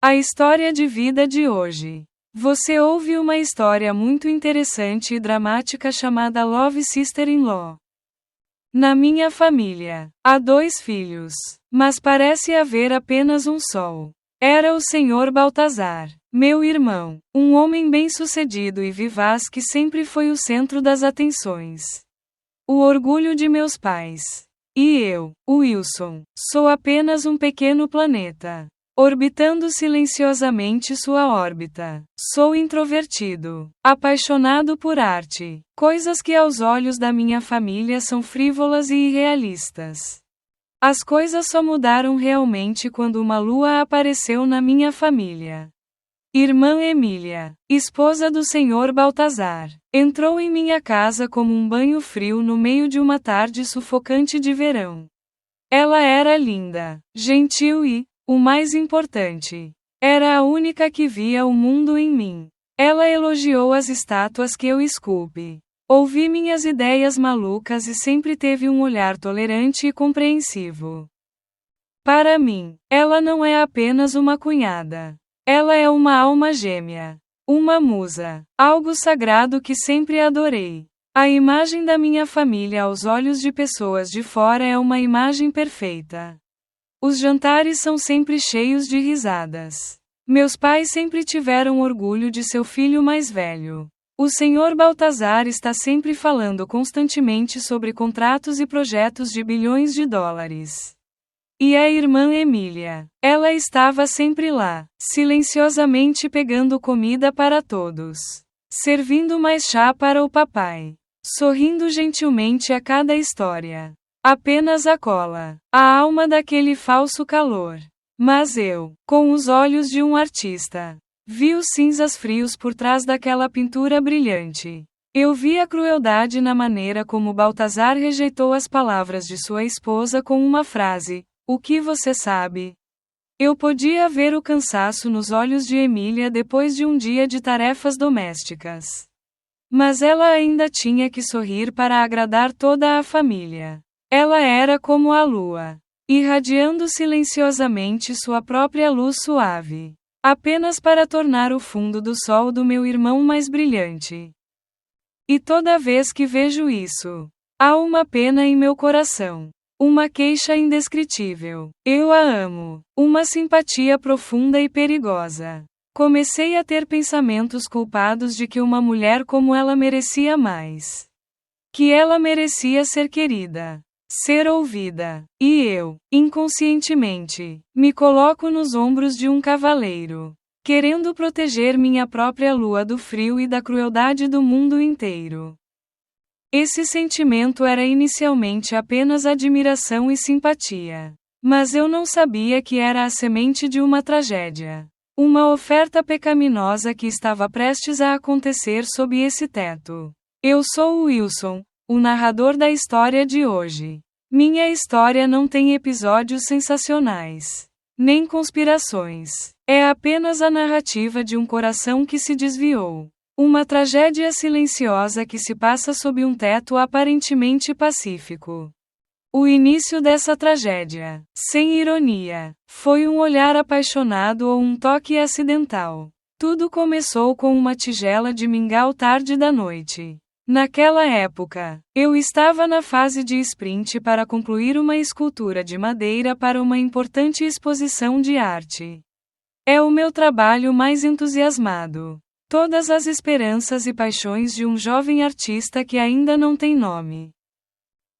A história de vida de hoje. Você ouve uma história muito interessante e dramática chamada Love Sister-in-Law. Na minha família, há 2 filhos, mas parece haver apenas um só. Era o Sr. Baltazar, meu irmão, um homem bem-sucedido e vivaz que sempre foi o centro das atenções. O orgulho de meus pais. E eu, Wilson, sou apenas um pequeno planeta, orbitando silenciosamente sua órbita. Sou introvertido, apaixonado por arte, coisas que aos olhos da minha família são frívolas e irrealistas. As coisas só mudaram realmente quando uma lua apareceu na minha família. Irmã Emília, esposa do Sr. Baltazar, entrou em minha casa como um banho frio no meio de uma tarde sufocante de verão. Ela era linda, gentil e, o mais importante, era a única que via o mundo em mim. Ela elogiou as estátuas que eu esculpi. Ouvi minhas ideias malucas e sempre teve um olhar tolerante e compreensivo. Para mim, ela não é apenas uma cunhada. Ela é uma alma gêmea. Uma musa. Algo sagrado que sempre adorei. A imagem da minha família aos olhos de pessoas de fora é uma imagem perfeita. Os jantares são sempre cheios de risadas. Meus pais sempre tiveram orgulho de seu filho mais velho. O Sr. Baltazar está sempre falando constantemente sobre contratos e projetos de bilhões de dólares. E a irmã Emília, ela estava sempre lá, silenciosamente pegando comida para todos, servindo mais chá para o papai, sorrindo gentilmente a cada história. Apenas a cola, a alma daquele falso calor. Mas eu, com os olhos de um artista, vi os cinzas frios por trás daquela pintura brilhante. Eu vi a crueldade na maneira como Baltazar rejeitou as palavras de sua esposa com uma frase: "O que você sabe?" Eu podia ver o cansaço nos olhos de Emília depois de um dia de tarefas domésticas. Mas ela ainda tinha que sorrir para agradar toda a família. Ela era como a lua, irradiando silenciosamente sua própria luz suave, apenas para tornar o fundo do sol do meu irmão mais brilhante. E toda vez que vejo isso, há uma pena em meu coração, uma queixa indescritível. Eu a amo, uma simpatia profunda e perigosa. Comecei a ter pensamentos culpados de que uma mulher como ela merecia mais. Que ela merecia ser querida, ser ouvida. E eu, inconscientemente, me coloco nos ombros de um cavaleiro, querendo proteger minha própria lua do frio e da crueldade do mundo inteiro. Esse sentimento era inicialmente apenas admiração e simpatia. Mas eu não sabia que era a semente de uma tragédia. Uma oferta pecaminosa que estava prestes a acontecer sob esse teto. Eu sou o Wilson, o narrador da história de hoje. Minha história não tem episódios sensacionais, nem conspirações. É apenas a narrativa de um coração que se desviou. Uma tragédia silenciosa que se passa sob um teto aparentemente pacífico. O início dessa tragédia, sem ironia, foi um olhar apaixonado ou um toque acidental. Tudo começou com uma tigela de mingau tarde da noite. Naquela época, eu estava na fase de sprint para concluir uma escultura de madeira para uma importante exposição de arte. É o meu trabalho mais entusiasmado. Todas as esperanças e paixões de um jovem artista que ainda não tem nome.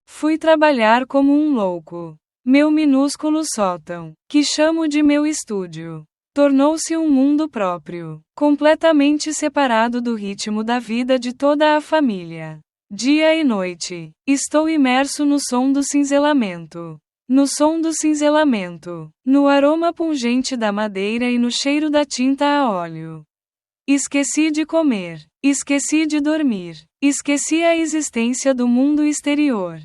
Fui trabalhar como um louco. Meu minúsculo sótão, que chamo de meu estúdio, tornou-se um mundo próprio, completamente separado do ritmo da vida de toda a família. Dia e noite, estou imerso no som do cinzelamento. No som do cinzelamento, no aroma pungente da madeira e no cheiro da tinta a óleo. Esqueci de comer, esqueci de dormir, esqueci a existência do mundo exterior.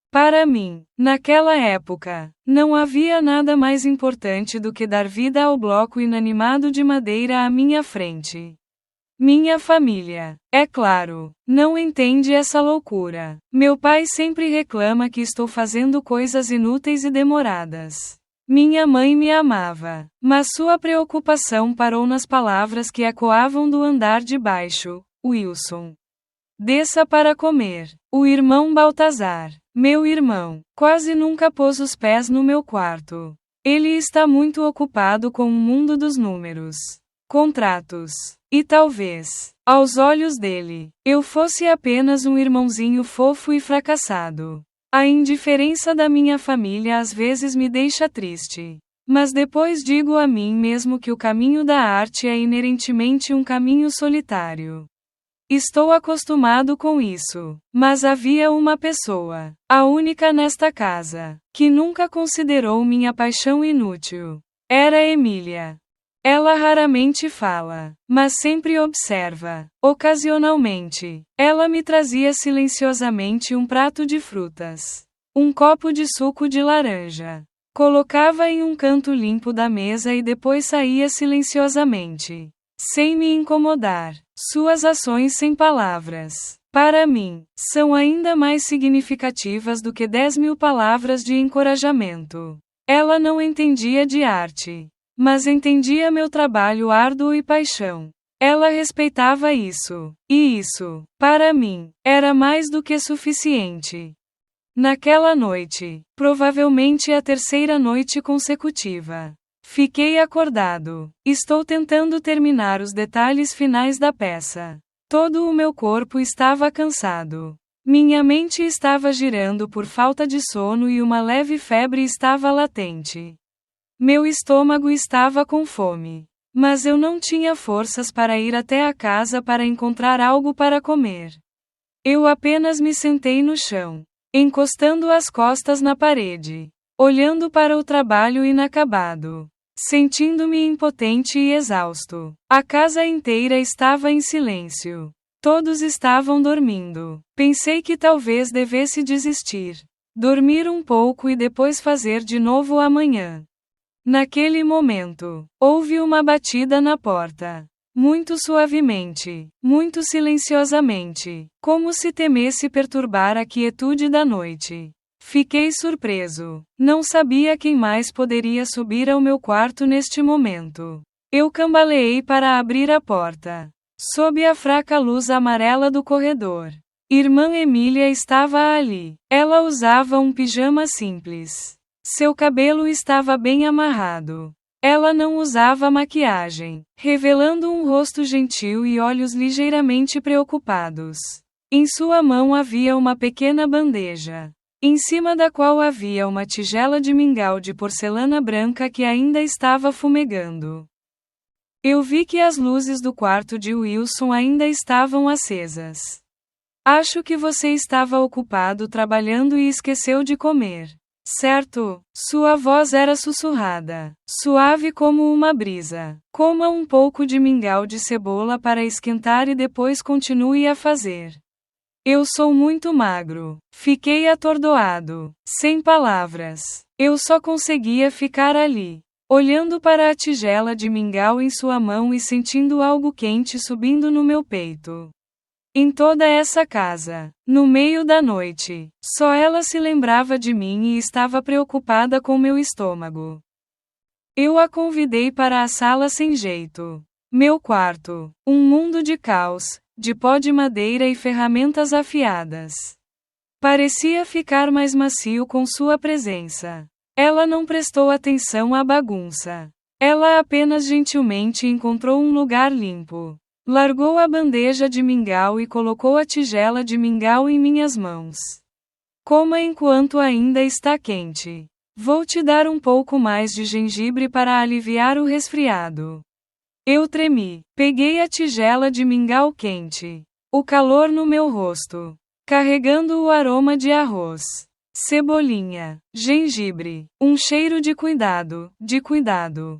Para mim, naquela época, não havia nada mais importante do que dar vida ao bloco inanimado de madeira à minha frente. Minha família, é claro, não entende essa loucura. Meu pai sempre reclama que estou fazendo coisas inúteis e demoradas. Minha mãe me amava, mas sua preocupação parou nas palavras que ecoavam do andar de baixo. Wilson, desça para comer. O irmão Baltazar, meu irmão, quase nunca pôs os pés no meu quarto. Ele está muito ocupado com o mundo dos números, contratos, e talvez, aos olhos dele, eu fosse apenas um irmãozinho fofo e fracassado. A indiferença da minha família às vezes me deixa triste. Mas depois digo a mim mesmo que o caminho da arte é inerentemente um caminho solitário. Estou acostumado com isso. Mas havia uma pessoa, a única nesta casa, que nunca considerou minha paixão inútil. Era Emília. Ela raramente fala, mas sempre observa. Ocasionalmente, ela me trazia silenciosamente um prato de frutas, um copo de suco de laranja. Colocava em um canto limpo da mesa e depois saía silenciosamente, sem me incomodar. Suas ações sem palavras, para mim, são ainda mais significativas do que 10.000 palavras de encorajamento. Ela não entendia de arte, mas entendia meu trabalho árduo e paixão. Ela respeitava isso, e isso, para mim, era mais do que suficiente. Naquela noite, provavelmente a terceira noite consecutiva, fiquei acordado. Estou tentando terminar os detalhes finais da peça. Todo o meu corpo estava cansado. Minha mente estava girando por falta de sono e uma leve febre estava latente. Meu estômago estava com fome. Mas eu não tinha forças para ir até a casa para encontrar algo para comer. Eu apenas me sentei no chão, encostando as costas na parede, olhando para o trabalho inacabado, sentindo-me impotente e exausto. A casa inteira estava em silêncio. Todos estavam dormindo. Pensei que talvez devesse desistir, dormir um pouco e depois fazer de novo amanhã. Naquele momento, houve uma batida na porta. Muito suavemente, muito silenciosamente, como se temesse perturbar a quietude da noite. Fiquei surpreso. Não sabia quem mais poderia subir ao meu quarto neste momento. Eu cambaleei para abrir a porta. Sob a fraca luz amarela do corredor, Irmã Emília estava ali. Ela usava um pijama simples. Seu cabelo estava bem amarrado. Ela não usava maquiagem, revelando um rosto gentil e olhos ligeiramente preocupados. Em sua mão havia uma pequena bandeja, em cima da qual havia uma tigela de mingau de porcelana branca que ainda estava fumegando. Eu vi que as luzes do quarto de Wilson ainda estavam acesas. Acho que você estava ocupado trabalhando e esqueceu de comer. Certo? Sua voz era sussurrada, suave como uma brisa. Coma um pouco de mingau de cebola para esquentar e depois continue a fazer. Eu sou muito magro. Fiquei atordoado, sem palavras. Eu só conseguia ficar ali, olhando para a tigela de mingau em sua mão e sentindo algo quente subindo no meu peito. Em toda essa casa, no meio da noite, só ela se lembrava de mim e estava preocupada com meu estômago. Eu a convidei para a sala sem jeito. Meu quarto, um mundo de caos, de pó de madeira e ferramentas afiadas. Parecia ficar mais macio com sua presença. Ela não prestou atenção à bagunça. Ela apenas gentilmente encontrou um lugar limpo. Largou a bandeja de mingau e colocou a tigela de mingau em minhas mãos. Coma enquanto ainda está quente. Vou te dar um pouco mais de gengibre para aliviar o resfriado. Eu tremi. Peguei a tigela de mingau quente. O calor no meu rosto. Carregando o aroma de arroz, cebolinha, gengibre. Um cheiro de cuidado, de cuidado.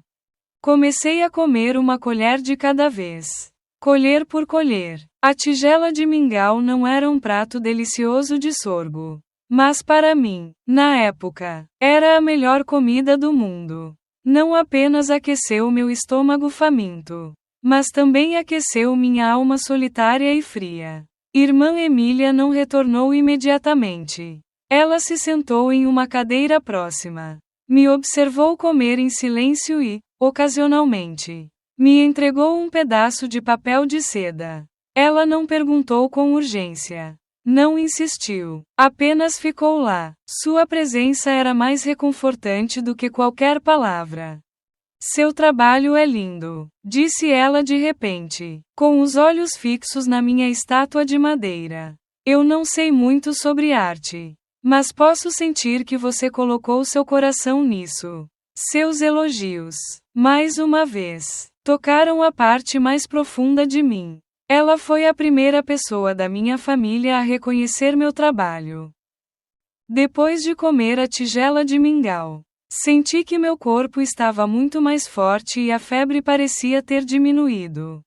Comecei a comer uma colher de cada vez. Colher por colher. A tigela de mingau não era um prato delicioso de sorgo. Mas para mim, na época, era a melhor comida do mundo. Não apenas aqueceu meu estômago faminto, mas também aqueceu minha alma solitária e fria. Irmã Emília não retornou imediatamente. Ela se sentou em uma cadeira próxima. Me observou comer em silêncio e, ocasionalmente, me entregou um pedaço de papel de seda. Ela não perguntou com urgência. Não insistiu. Apenas ficou lá. Sua presença era mais reconfortante do que qualquer palavra. Seu trabalho é lindo, disse ela de repente, com os olhos fixos na minha estátua de madeira. Eu não sei muito sobre arte, mas posso sentir que você colocou seu coração nisso. Seus elogios, mais uma vez, tocaram a parte mais profunda de mim. Ela foi a primeira pessoa da minha família a reconhecer meu trabalho. Depois de comer a tigela de mingau, senti que meu corpo estava muito mais forte e a febre parecia ter diminuído.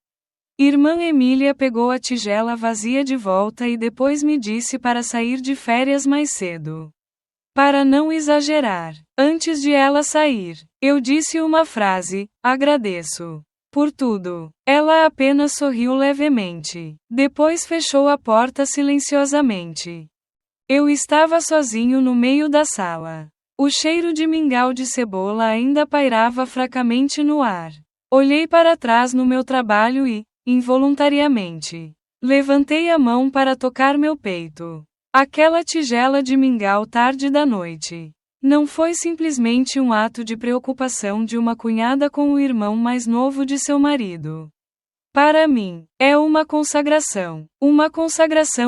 Irmã Emília pegou a tigela vazia de volta e depois me disse para sair de férias mais cedo. Para não exagerar, antes de ela sair, eu disse uma frase: agradeço por tudo. Ela apenas sorriu levemente. Depois fechou a porta silenciosamente. Eu estava sozinho no meio da sala. O cheiro de mingau de cebola ainda pairava fracamente no ar. Olhei para trás no meu trabalho e, involuntariamente, levantei a mão para tocar meu peito. Aquela tigela de mingau tarde da noite não foi simplesmente um ato de preocupação de uma cunhada com o irmão mais novo de seu marido. Para mim, é uma consagração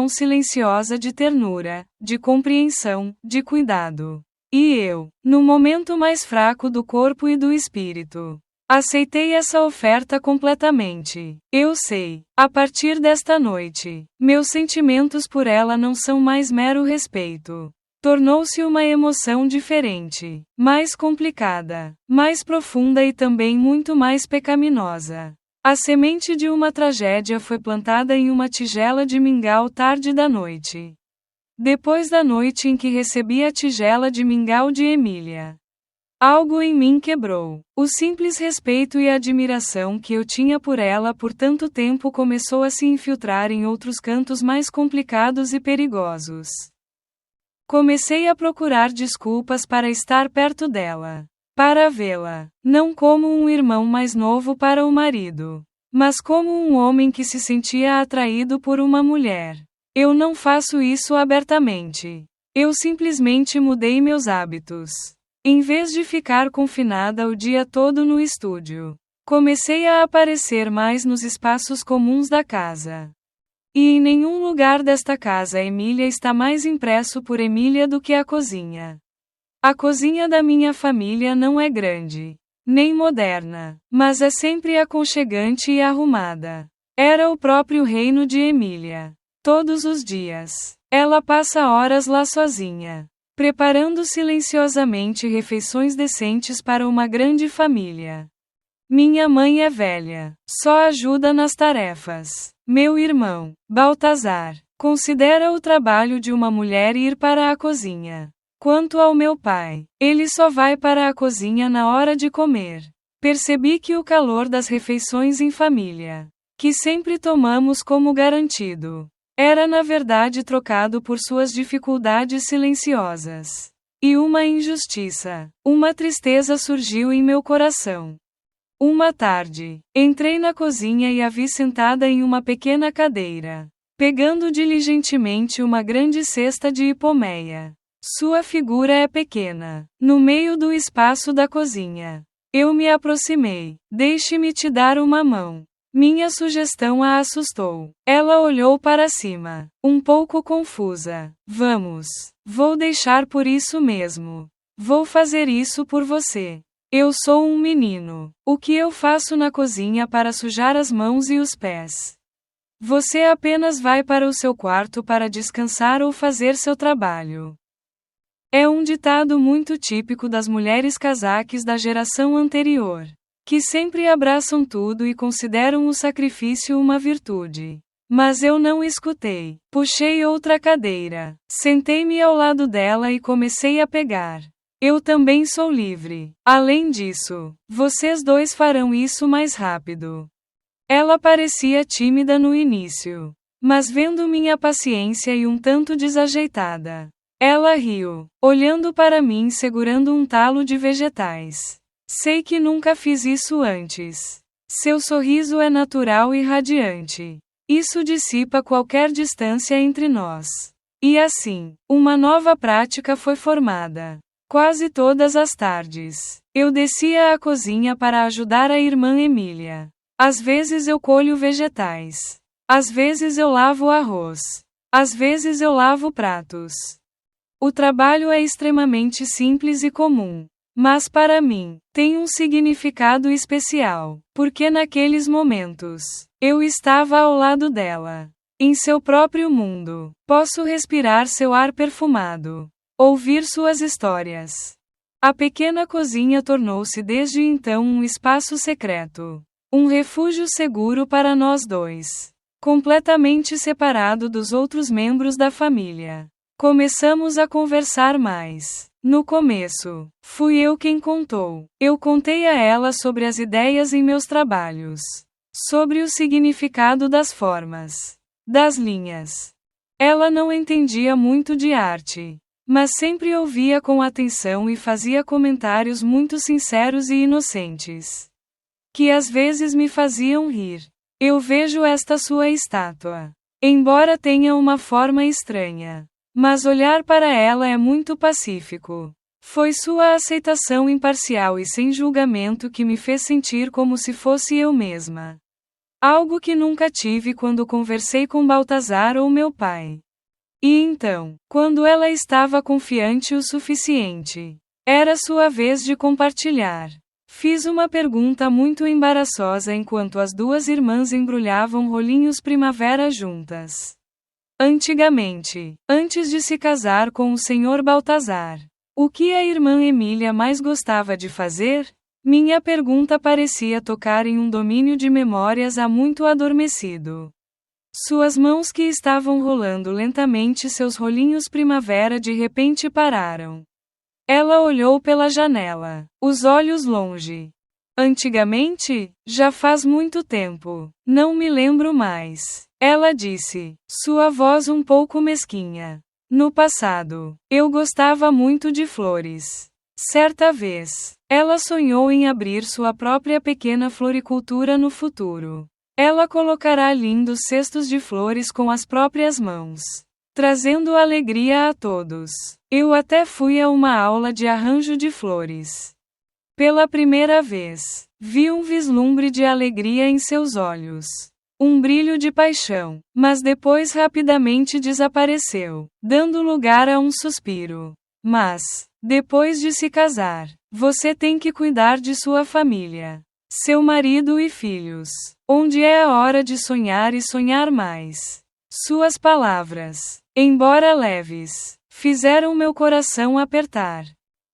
silenciosa de ternura, de compreensão, de cuidado. E eu, no momento mais fraco do corpo e do espírito, aceitei essa oferta completamente. Eu sei, a partir desta noite, meus sentimentos por ela não são mais mero respeito. Tornou-se uma emoção diferente, mais complicada, mais profunda e também muito mais pecaminosa. A semente de uma tragédia foi plantada em uma tigela de mingau tarde da noite. Depois da noite em que recebi a tigela de mingau de Emília, algo em mim quebrou. O simples respeito e admiração que eu tinha por ela por tanto tempo começou a se infiltrar em outros cantos mais complicados e perigosos. Comecei a procurar desculpas para estar perto dela. Para vê-la, não como um irmão mais novo para o marido, mas como um homem que se sentia atraído por uma mulher. Eu não faço isso abertamente. Eu simplesmente mudei meus hábitos. Em vez de ficar confinada o dia todo no estúdio, comecei a aparecer mais nos espaços comuns da casa. E em nenhum lugar desta casa Emília está mais impresso por Emília do que a cozinha. A cozinha da minha família não é grande, nem moderna, mas é sempre aconchegante e arrumada. Era o próprio reino de Emília. Todos os dias, ela passa horas lá sozinha, preparando silenciosamente refeições decentes para uma grande família. Minha mãe é velha, só ajuda nas tarefas. Meu irmão, Baltazar, considera o trabalho de uma mulher ir para a cozinha. Quanto ao meu pai, ele só vai para a cozinha na hora de comer. Percebi que o calor das refeições em família, que sempre tomamos como garantido, era na verdade trocado por suas dificuldades silenciosas. E uma injustiça, uma tristeza surgiu em meu coração. Uma tarde, entrei na cozinha e a vi sentada em uma pequena cadeira, pegando diligentemente uma grande cesta de hipomeia. Sua figura é pequena, no meio do espaço da cozinha. Eu me aproximei. Deixe-me te dar uma mão. Minha sugestão a assustou. Ela olhou para cima, um pouco confusa. Vamos. Vou deixar por isso mesmo. Vou fazer isso por você. Eu sou um menino. O que eu faço na cozinha para sujar as mãos e os pés? Você apenas vai para o seu quarto para descansar ou fazer seu trabalho. É um ditado muito típico das mulheres cazaques da geração anterior, que sempre abraçam tudo e consideram o sacrifício uma virtude. Mas eu não escutei. Puxei outra cadeira, sentei-me ao lado dela e comecei a pegar. Eu também sou livre. Além disso, vocês dois farão isso mais rápido. Ela parecia tímida no início, mas vendo minha paciência e um tanto desajeitada, Ela riu, olhando para mim segurando um talo de vegetais. Sei que nunca fiz isso antes. Seu sorriso é natural e radiante. Isso dissipa qualquer distância entre nós. E assim, uma nova prática foi formada. Quase todas as tardes, eu descia à cozinha para ajudar a irmã Emília. Às vezes eu colho vegetais. Às vezes eu lavo arroz. Às vezes eu lavo pratos. O trabalho é extremamente simples e comum. Mas para mim, tem um significado especial, porque naqueles momentos, eu estava ao lado dela. Em seu próprio mundo, posso respirar seu ar perfumado. Ouvir suas histórias. A pequena cozinha tornou-se desde então um espaço secreto. Um refúgio seguro para nós dois. Completamente separado dos outros membros da família. Começamos a conversar mais. No começo, fui eu quem contou. Eu contei a ela sobre as ideias em meus trabalhos. Sobre o significado das formas. Das linhas. Ela não entendia muito de arte. Mas sempre ouvia com atenção e fazia comentários muito sinceros e inocentes. Que às vezes me faziam rir. Eu vejo esta sua estátua. Embora tenha uma forma estranha. Mas olhar para ela é muito pacífico. Foi sua aceitação imparcial e sem julgamento que me fez sentir como se fosse eu mesma. Algo que nunca tive quando conversei com Baltazar ou meu pai. E então, quando ela estava confiante o suficiente, era sua vez de compartilhar. Fiz uma pergunta muito embaraçosa enquanto as duas irmãs embrulhavam rolinhos primavera juntas. Antigamente, antes de se casar com o Sr. Baltazar, o que a irmã Emília mais gostava de fazer? Minha pergunta parecia tocar em um domínio de memórias há muito adormecido. Suas mãos que estavam rolando lentamente seus rolinhos primavera de repente pararam. Ela olhou pela janela, os olhos longe. Antigamente? Já faz muito tempo. Não me lembro mais. Ela disse, sua voz um pouco mesquinha. No passado, eu gostava muito de flores. Certa vez, ela sonhou em abrir sua própria pequena floricultura no futuro. Ela colocará lindos cestos de flores com as próprias mãos, trazendo alegria a todos. Eu até fui a uma aula de arranjo de flores. Pela primeira vez, vi um vislumbre de alegria em seus olhos. Um brilho de paixão, mas depois rapidamente desapareceu, dando lugar a um suspiro. Mas, depois de se casar, você tem que cuidar de sua família, seu marido e filhos. Onde é a hora de sonhar e sonhar mais. Suas palavras, embora leves, fizeram meu coração apertar.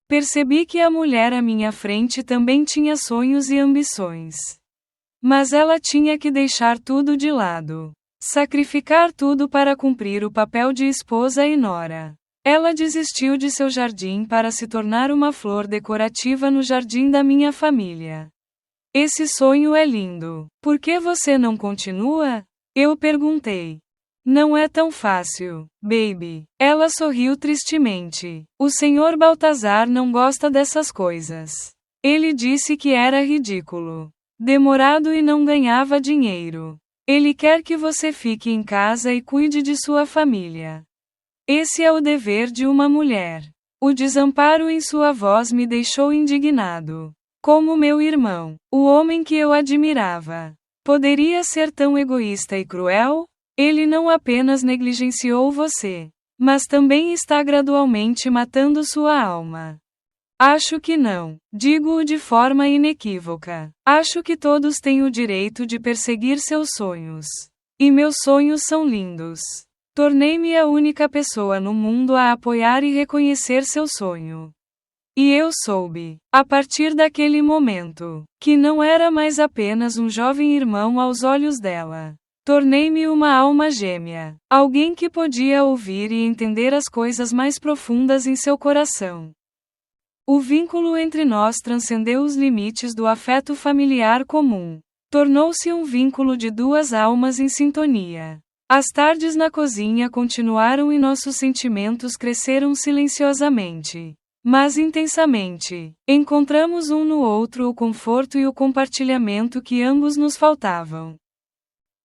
Percebi que a mulher à minha frente também tinha sonhos e ambições. Mas ela tinha que deixar tudo de lado. Sacrificar tudo para cumprir o papel de esposa e nora. Ela desistiu de seu jardim para se tornar uma flor decorativa no jardim da minha família. Esse sonho é lindo. Por que você não continua? Eu perguntei. Não é tão fácil, baby. Ela sorriu tristemente. O Sr. Baltazar não gosta dessas coisas. Ele disse que era ridículo. Demorado e não ganhava dinheiro. Ele quer que você fique em casa e cuide de sua família. Esse é o dever de uma mulher. O desamparo em sua voz me deixou indignado. Como meu irmão, o homem que eu admirava, poderia ser tão egoísta e cruel? Ele não apenas negligenciou você, mas também está gradualmente matando sua alma. Acho que não. Digo-o de forma inequívoca. Acho que todos têm o direito de perseguir seus sonhos. E meus sonhos são lindos. Tornei-me a única pessoa no mundo a apoiar e reconhecer seu sonho. E eu soube, a partir daquele momento, que não era mais apenas um jovem irmão aos olhos dela. Tornei-me uma alma gêmea. Alguém que podia ouvir e entender as coisas mais profundas em seu coração. O vínculo entre nós transcendeu os limites do afeto familiar comum. Tornou-se um vínculo de duas almas em sintonia. As tardes na cozinha continuaram e nossos sentimentos cresceram silenciosamente, mas intensamente. Encontramos um no outro o conforto e o compartilhamento que ambos nos faltavam.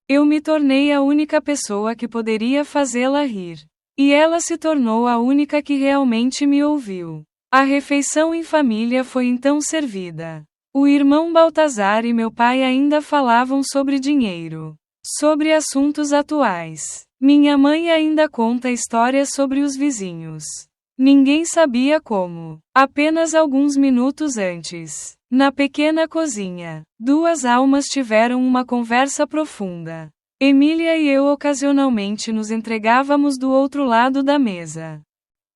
Eu me tornei a única pessoa que poderia fazê-la rir. E ela se tornou a única que realmente me ouviu. A refeição em família foi então servida. O irmão Baltazar e meu pai ainda falavam sobre dinheiro, sobre assuntos atuais. Minha mãe ainda conta histórias sobre os vizinhos. Ninguém sabia como. Apenas alguns minutos antes, na pequena cozinha, duas almas tiveram uma conversa profunda. Emília e eu ocasionalmente nos entregávamos do outro lado da mesa.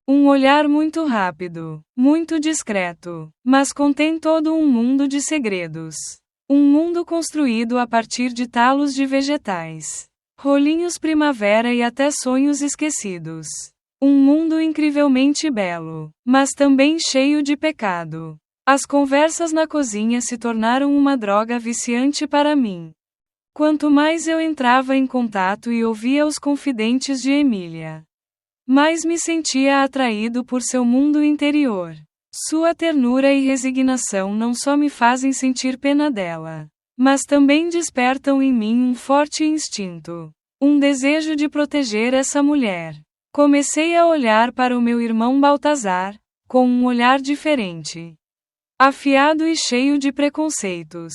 Um olhar muito rápido, muito discreto, mas contém todo um mundo de segredos. Um mundo construído a partir de talos de vegetais, rolinhos primavera e até sonhos esquecidos. Um mundo incrivelmente belo, mas também cheio de pecado. As conversas na cozinha se tornaram uma droga viciante para mim. Quanto mais eu entrava em contato e ouvia os confidentes de Emília, mais me sentia atraído por seu mundo interior. Sua ternura e resignação não só me fazem sentir pena dela, mas também despertam em mim um forte instinto, um desejo de proteger essa mulher. Comecei a olhar para o meu irmão Baltazar, com um olhar diferente, afiado e cheio de preconceitos.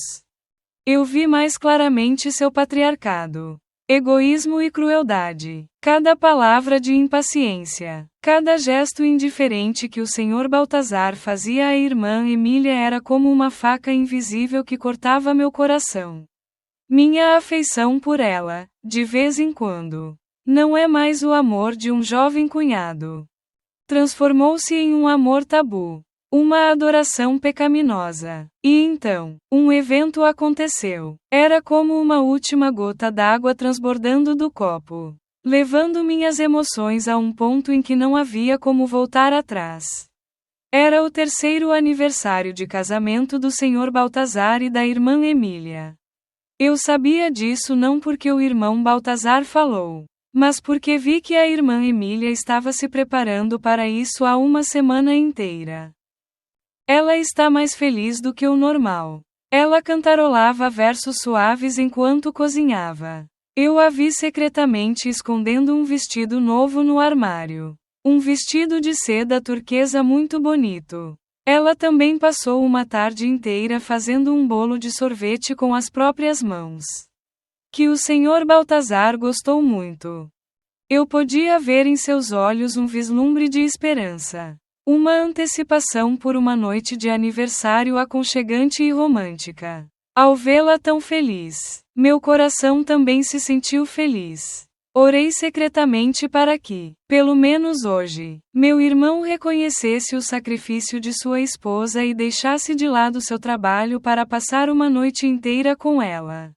Eu vi mais claramente seu patriarcado, egoísmo e crueldade. Cada palavra de impaciência, cada gesto indiferente que o Sr. Baltazar fazia à irmã Emília era como uma faca invisível que cortava meu coração. Minha afeição por ela, de vez em quando, não é mais o amor de um jovem cunhado. Transformou-se em um amor tabu. Uma adoração pecaminosa. E então, um evento aconteceu. Era como uma última gota d'água transbordando do copo, levando minhas emoções a um ponto em que não havia como voltar atrás. Era o 3º aniversário de casamento do Sr. Baltazar e da irmã Emília. Eu sabia disso não porque o irmão Baltazar falou, mas porque vi que a irmã Emília estava se preparando para isso há uma semana inteira. Ela está mais feliz do que o normal. Ela cantarolava versos suaves enquanto cozinhava. Eu a vi secretamente escondendo um vestido novo no armário. Um vestido de seda turquesa muito bonito. Ela também passou uma tarde inteira fazendo um bolo de sorvete com as próprias mãos, que o Sr. Baltazar gostou muito. Eu podia ver em seus olhos um vislumbre de esperança. Uma antecipação por uma noite de aniversário aconchegante e romântica. Ao vê-la tão feliz, meu coração também se sentiu feliz. Orei secretamente para que, pelo menos hoje, meu irmão reconhecesse o sacrifício de sua esposa e deixasse de lado seu trabalho para passar uma noite inteira com ela.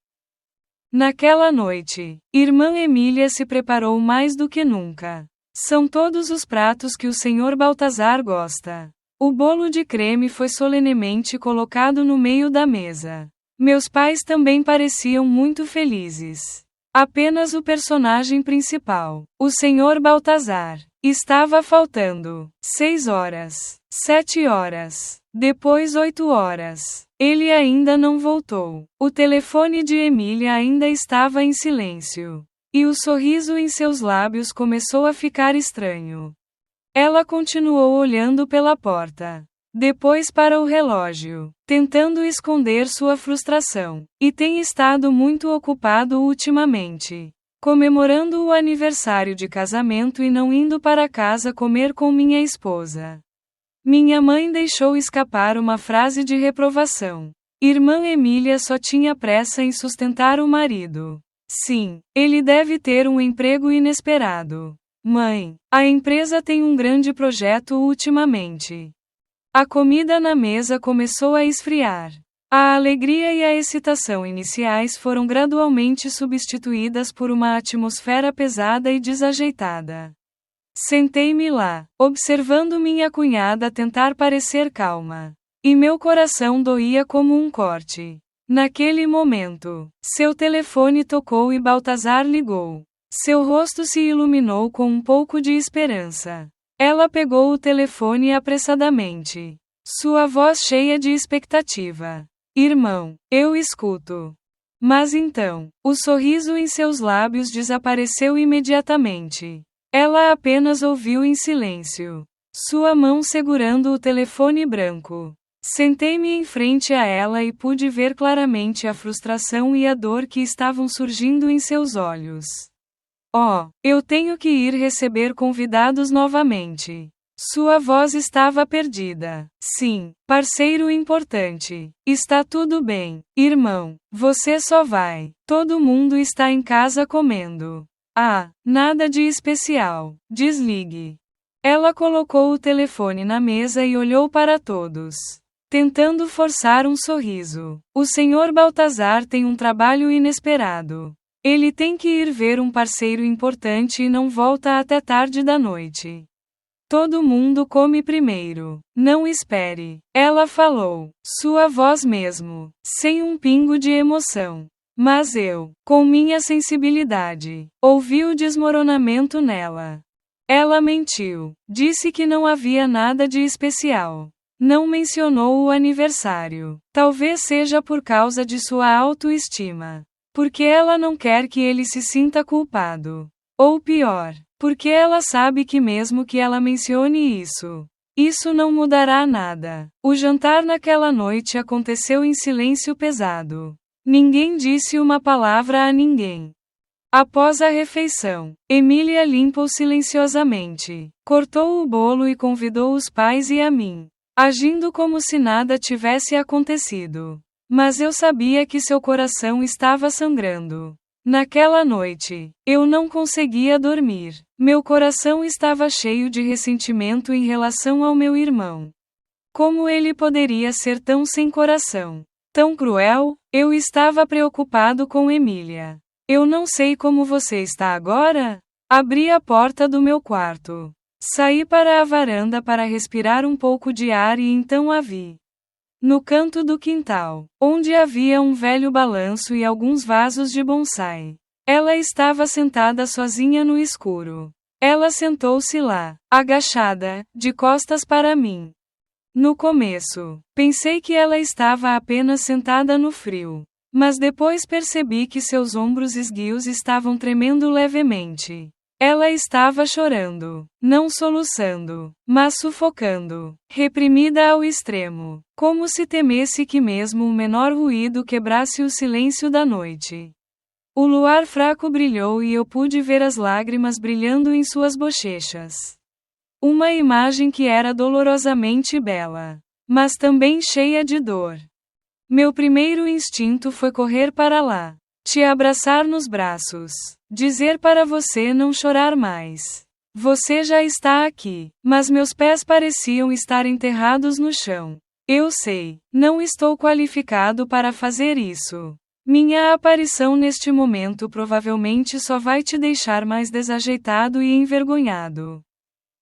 Naquela noite, irmã Emília se preparou mais do que nunca. São todos os pratos que o Sr. Baltazar gosta. O bolo de creme foi solenemente colocado no meio da mesa. Meus pais também pareciam muito felizes. Apenas o personagem principal, o Sr. Baltazar, estava faltando. 6 horas, 7 horas, depois 8 horas. Ele ainda não voltou. O telefone de Emília ainda estava em silêncio. E o sorriso em seus lábios começou a ficar estranho. Ela continuou olhando pela porta, depois para o relógio, tentando esconder sua frustração. E tem estado muito ocupado ultimamente, comemorando o aniversário de casamento e não indo para casa comer com minha esposa. Minha mãe deixou escapar uma frase de reprovação. Irmã Emília só tinha pressa em sustentar o marido. Sim, ele deve ter um emprego inesperado. Mãe, a empresa tem um grande projeto ultimamente. A comida na mesa começou a esfriar. A alegria e a excitação iniciais foram gradualmente substituídas por uma atmosfera pesada e desajeitada. Sentei-me lá, observando minha cunhada tentar parecer calma. E meu coração doía como um corte. Naquele momento, seu telefone tocou e Baltazar ligou. Seu rosto se iluminou com um pouco de esperança. Ela pegou o telefone apressadamente. Sua voz cheia de expectativa. Irmão, eu escuto. Mas então, o sorriso em seus lábios desapareceu imediatamente. Ela apenas ouviu em silêncio. Sua mão segurando o telefone branco. Sentei-me em frente a ela e pude ver claramente a frustração e a dor que estavam surgindo em seus olhos. Oh, eu tenho que ir receber convidados novamente. Sua voz estava perdida. Sim, parceiro importante. Está tudo bem, irmão. Você só vai. Todo mundo está em casa comendo. Ah, nada de especial. Desligue. Ela colocou o telefone na mesa e olhou para todos, tentando forçar um sorriso. O Sr. Baltazar tem um trabalho inesperado. Ele tem que ir ver um parceiro importante e não volta até tarde da noite. Todo mundo come primeiro. Não espere. Ela falou, sua voz mesmo, sem um pingo de emoção. Mas eu, com minha sensibilidade, ouvi o desmoronamento nela. Ela mentiu. Disse que não havia nada de especial. Não mencionou o aniversário. Talvez seja por causa de sua autoestima. Porque ela não quer que ele se sinta culpado. Ou pior, porque ela sabe que mesmo que ela mencione isso não mudará nada. O jantar naquela noite aconteceu em silêncio pesado. Ninguém disse uma palavra a ninguém. Após a refeição, Emília limpou silenciosamente, cortou o bolo e convidou os pais e a mim, agindo como se nada tivesse acontecido. Mas eu sabia que seu coração estava sangrando. Naquela noite, eu não conseguia dormir. Meu coração estava cheio de ressentimento em relação ao meu irmão. Como ele poderia ser tão sem coração? Tão cruel? Eu estava preocupado com Emília. Eu não sei como você está agora? Abri a porta do meu quarto. Saí para a varanda para respirar um pouco de ar e então a vi. No canto do quintal, onde havia um velho balanço e alguns vasos de bonsai. Ela estava sentada sozinha no escuro. Ela sentou-se lá, agachada, de costas para mim. No começo, pensei que ela estava apenas sentada no frio. Mas depois percebi que seus ombros esguios estavam tremendo levemente. Ela estava chorando, não soluçando, mas sufocando, reprimida ao extremo, como se temesse que mesmo o menor ruído quebrasse o silêncio da noite. O luar fraco brilhou e eu pude ver as lágrimas brilhando em suas bochechas. Uma imagem que era dolorosamente bela, mas também cheia de dor. Meu primeiro instinto foi correr para lá, te abraçar nos braços, dizer para você não chorar mais. Você já está aqui, mas meus pés pareciam estar enterrados no chão. Eu sei, não estou qualificado para fazer isso. Minha aparição neste momento provavelmente só vai te deixar mais desajeitado e envergonhado.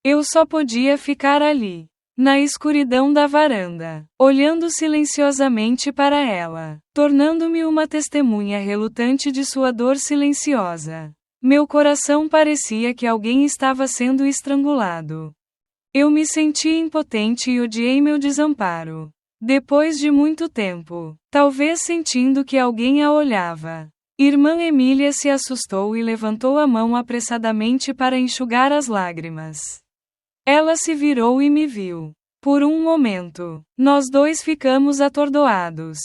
Eu só podia ficar ali, na escuridão da varanda, olhando silenciosamente para ela, tornando-me uma testemunha relutante de sua dor silenciosa. Meu coração parecia que alguém estava sendo estrangulado. Eu me senti impotente e odiei meu desamparo. Depois de muito tempo, talvez sentindo que alguém a olhava, irmã Emília se assustou e levantou a mão apressadamente para enxugar as lágrimas. Ela se virou e me viu. Por um momento, nós dois ficamos atordoados.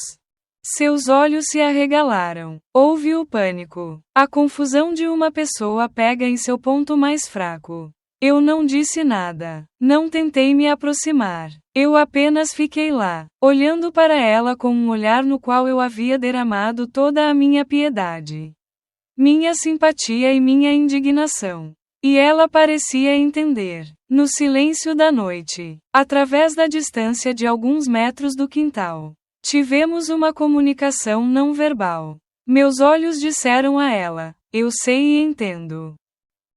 Seus olhos se arregalaram. Houve o pânico. A confusão de uma pessoa pega em seu ponto mais fraco. Eu não disse nada. Não tentei me aproximar. Eu apenas fiquei lá, olhando para ela com um olhar no qual eu havia derramado toda a minha piedade, minha simpatia e minha indignação. E ela parecia entender. No silêncio da noite, através da distância de alguns metros do quintal, tivemos uma comunicação não verbal. Meus olhos disseram a ela: eu sei e entendo.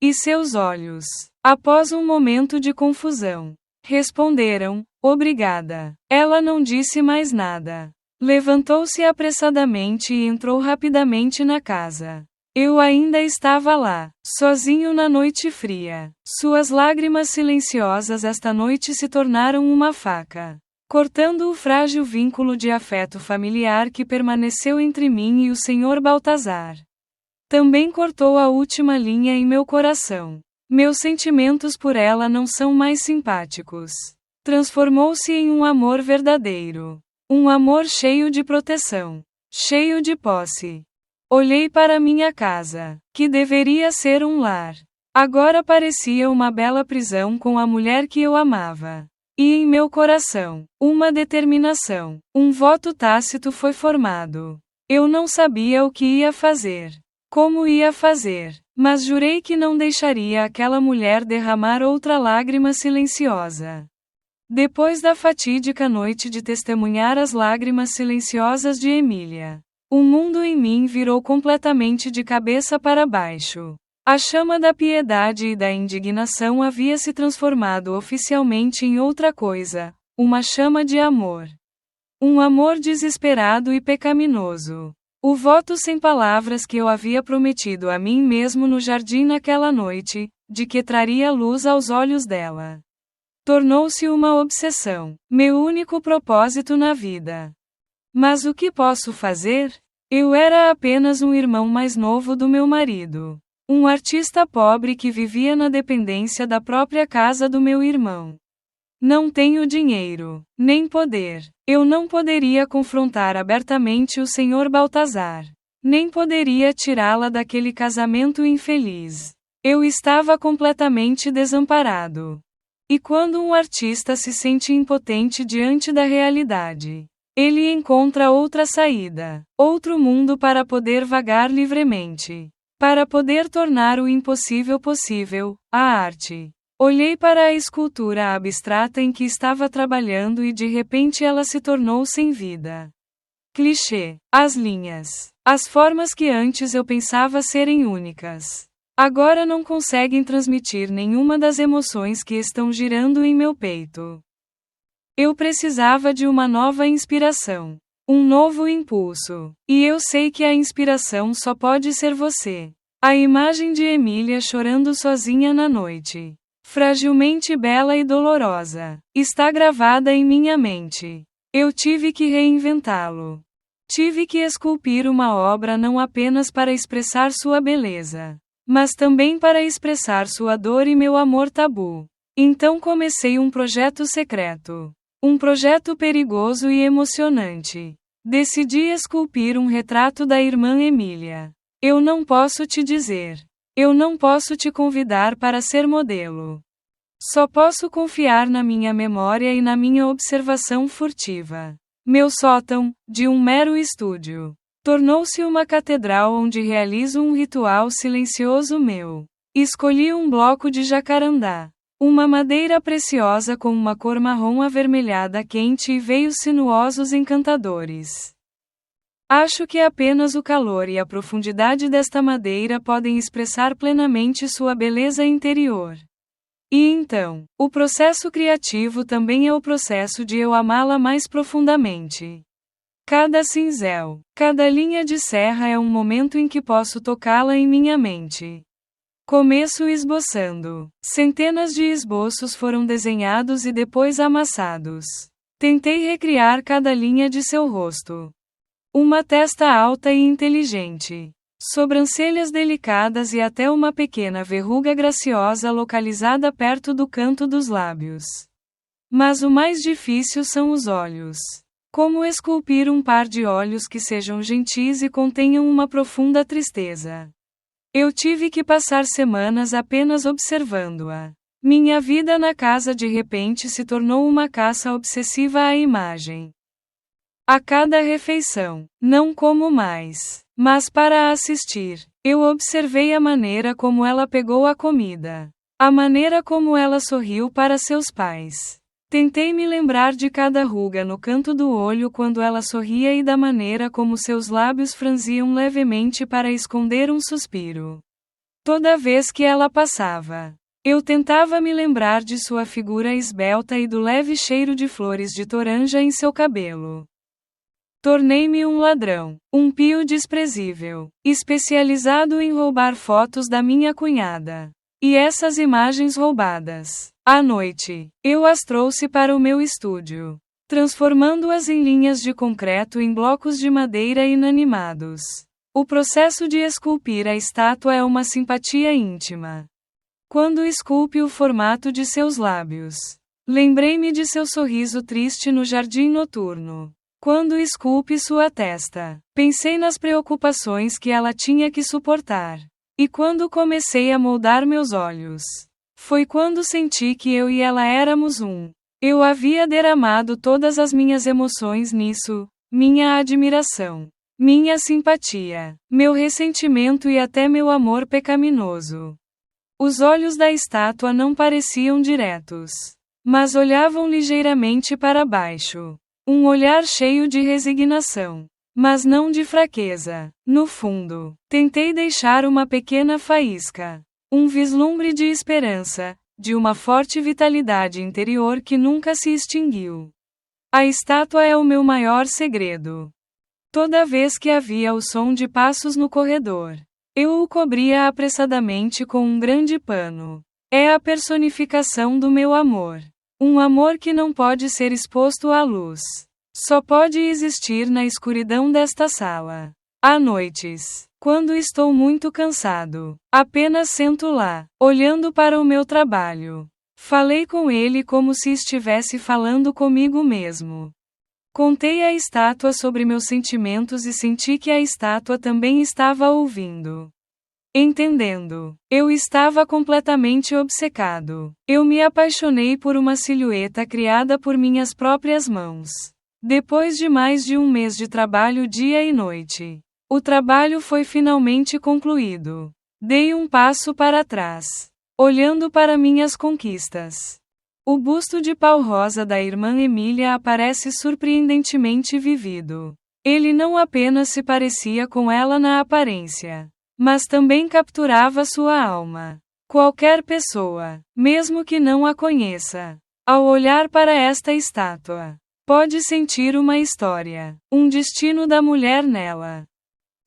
E seus olhos, após um momento de confusão, responderam: obrigada. Ela não disse mais nada. Levantou-se apressadamente e entrou rapidamente na casa. Eu ainda estava lá, sozinho na noite fria. Suas lágrimas silenciosas esta noite se tornaram uma faca, cortando o frágil vínculo de afeto familiar que permaneceu entre mim e o Sr. Baltazar. Também cortou a última linha em meu coração. Meus sentimentos por ela não são mais simpáticos. Transformou-se em um amor verdadeiro. Um amor cheio de proteção. Cheio de posse. Olhei para minha casa, que deveria ser um lar. Agora parecia uma bela prisão com a mulher que eu amava. E em meu coração, uma determinação, um voto tácito foi formado. Eu não sabia o que ia fazer, como ia fazer, mas jurei que não deixaria aquela mulher derramar outra lágrima silenciosa. Depois da fatídica noite de testemunhar as lágrimas silenciosas de Emília, o mundo em mim virou completamente de cabeça para baixo. A chama da piedade e da indignação havia se transformado oficialmente em outra coisa, uma chama de amor. Um amor desesperado e pecaminoso. O voto sem palavras que eu havia prometido a mim mesmo no jardim naquela noite, de que traria luz aos olhos dela, tornou-se uma obsessão, meu único propósito na vida. Mas o que posso fazer? Eu era apenas um irmão mais novo do meu marido. Um artista pobre que vivia na dependência da própria casa do meu irmão. Não tenho dinheiro, nem poder. Eu não poderia confrontar abertamente o Sr. Baltazar. Nem poderia tirá-la daquele casamento infeliz. Eu estava completamente desamparado. E quando um artista se sente impotente diante da realidade, ele encontra outra saída, outro mundo para poder vagar livremente. Para poder tornar o impossível possível, a arte. Olhei para a escultura abstrata em que estava trabalhando e de repente ela se tornou sem vida. Clichê. As linhas. As formas que antes eu pensava serem únicas. Agora não conseguem transmitir nenhuma das emoções que estão girando em meu peito. Eu precisava de uma nova inspiração. Um novo impulso. E eu sei que a inspiração só pode ser você. A imagem de Emília chorando sozinha na noite, fragilmente bela e dolorosa, está gravada em minha mente. Eu tive que reinventá-lo. Tive que esculpir uma obra não apenas para expressar sua beleza, mas também para expressar sua dor e meu amor tabu. Então comecei um projeto secreto. Um projeto perigoso e emocionante. Decidi esculpir um retrato da irmã Emília. Eu não posso te dizer. Eu não posso te convidar para ser modelo. Só posso confiar na minha memória e na minha observação furtiva. Meu sótão, de um mero estúdio, tornou-se uma catedral onde realizo um ritual silencioso meu. Escolhi um bloco de jacarandá. Uma madeira preciosa com uma cor marrom avermelhada quente e veios sinuosos encantadores. Acho que apenas o calor e a profundidade desta madeira podem expressar plenamente sua beleza interior. E então, o processo criativo também é o processo de eu amá-la mais profundamente. Cada cinzel, cada linha de serra é um momento em que posso tocá-la em minha mente. Começo esboçando. Centenas de esboços foram desenhados e depois amassados. Tentei recriar cada linha de seu rosto. Uma testa alta e inteligente. Sobrancelhas delicadas e até uma pequena verruga graciosa localizada perto do canto dos lábios. Mas o mais difícil são os olhos. Como esculpir um par de olhos que sejam gentis e contenham uma profunda tristeza. Eu tive que passar semanas apenas observando-a. Minha vida na casa de repente se tornou uma caça obsessiva à imagem. A cada refeição, não como mais, mas para assistir, eu observei a maneira como ela pegou a comida. A maneira como ela sorriu para seus pais. Tentei me lembrar de cada ruga no canto do olho quando ela sorria e da maneira como seus lábios franziam levemente para esconder um suspiro. Toda vez que ela passava, eu tentava me lembrar de sua figura esbelta e do leve cheiro de flores de toranja em seu cabelo. Tornei-me um ladrão, um pio desprezível, especializado em roubar fotos da minha cunhada. E essas imagens roubadas, à noite, eu as trouxe para o meu estúdio, transformando-as em linhas de concreto em blocos de madeira inanimados. O processo de esculpir a estátua é uma simpatia íntima. Quando esculpe o formato de seus lábios, lembrei-me de seu sorriso triste no jardim noturno. Quando esculpe sua testa, pensei nas preocupações que ela tinha que suportar. E quando comecei a moldar meus olhos, foi quando senti que eu e ela éramos um. Eu havia derramado todas as minhas emoções nisso, minha admiração, minha simpatia, meu ressentimento e até meu amor pecaminoso. Os olhos da estátua não pareciam diretos, mas olhavam ligeiramente para baixo. Um olhar cheio de resignação, mas não de fraqueza. No fundo, tentei deixar uma pequena faísca, um vislumbre de esperança, de uma forte vitalidade interior que nunca se extinguiu. A estátua é o meu maior segredo. Toda vez que havia o som de passos no corredor, eu o cobria apressadamente com um grande pano. É a personificação do meu amor. Um amor que não pode ser exposto à luz. Só pode existir na escuridão desta sala. Há noites, quando estou muito cansado, apenas sento lá, olhando para o meu trabalho. Falei com ele como se estivesse falando comigo mesmo. Contei à estátua sobre meus sentimentos e senti que a estátua também estava ouvindo. Entendendo. Eu estava completamente obcecado. Eu me apaixonei por uma silhueta criada por minhas próprias mãos. Depois de mais de um mês de trabalho dia e noite, o trabalho foi finalmente concluído. Dei um passo para trás, olhando para minhas conquistas. O busto de pau rosa da irmã Emília aparece surpreendentemente vivido. Ele não apenas se parecia com ela na aparência, mas também capturava sua alma. Qualquer pessoa, mesmo que não a conheça, ao olhar para esta estátua, pode sentir uma história, um destino da mulher nela.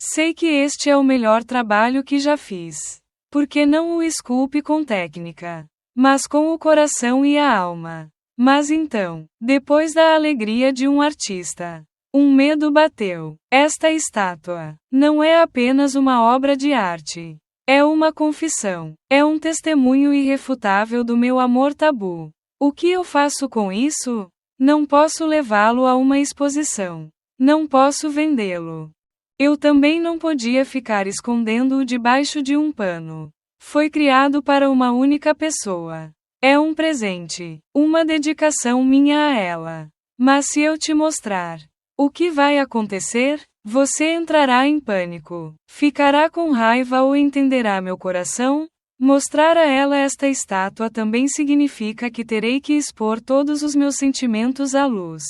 Sei que este é o melhor trabalho que já fiz. Porque não o esculpe com técnica, mas com o coração e a alma. Mas então, depois da alegria de um artista, um medo bateu. Esta estátua não é apenas uma obra de arte. É uma confissão. É um testemunho irrefutável do meu amor tabu. O que eu faço com isso? Não posso levá-lo a uma exposição. Não posso vendê-lo. Eu também não podia ficar escondendo-o debaixo de um pano. Foi criado para uma única pessoa. É um presente, uma dedicação minha a ela. Mas se eu te mostrar, o que vai acontecer? Você entrará em pânico, ficará com raiva ou entenderá meu coração? Mostrar a ela esta estátua também significa que terei que expor todos os meus sentimentos à luz.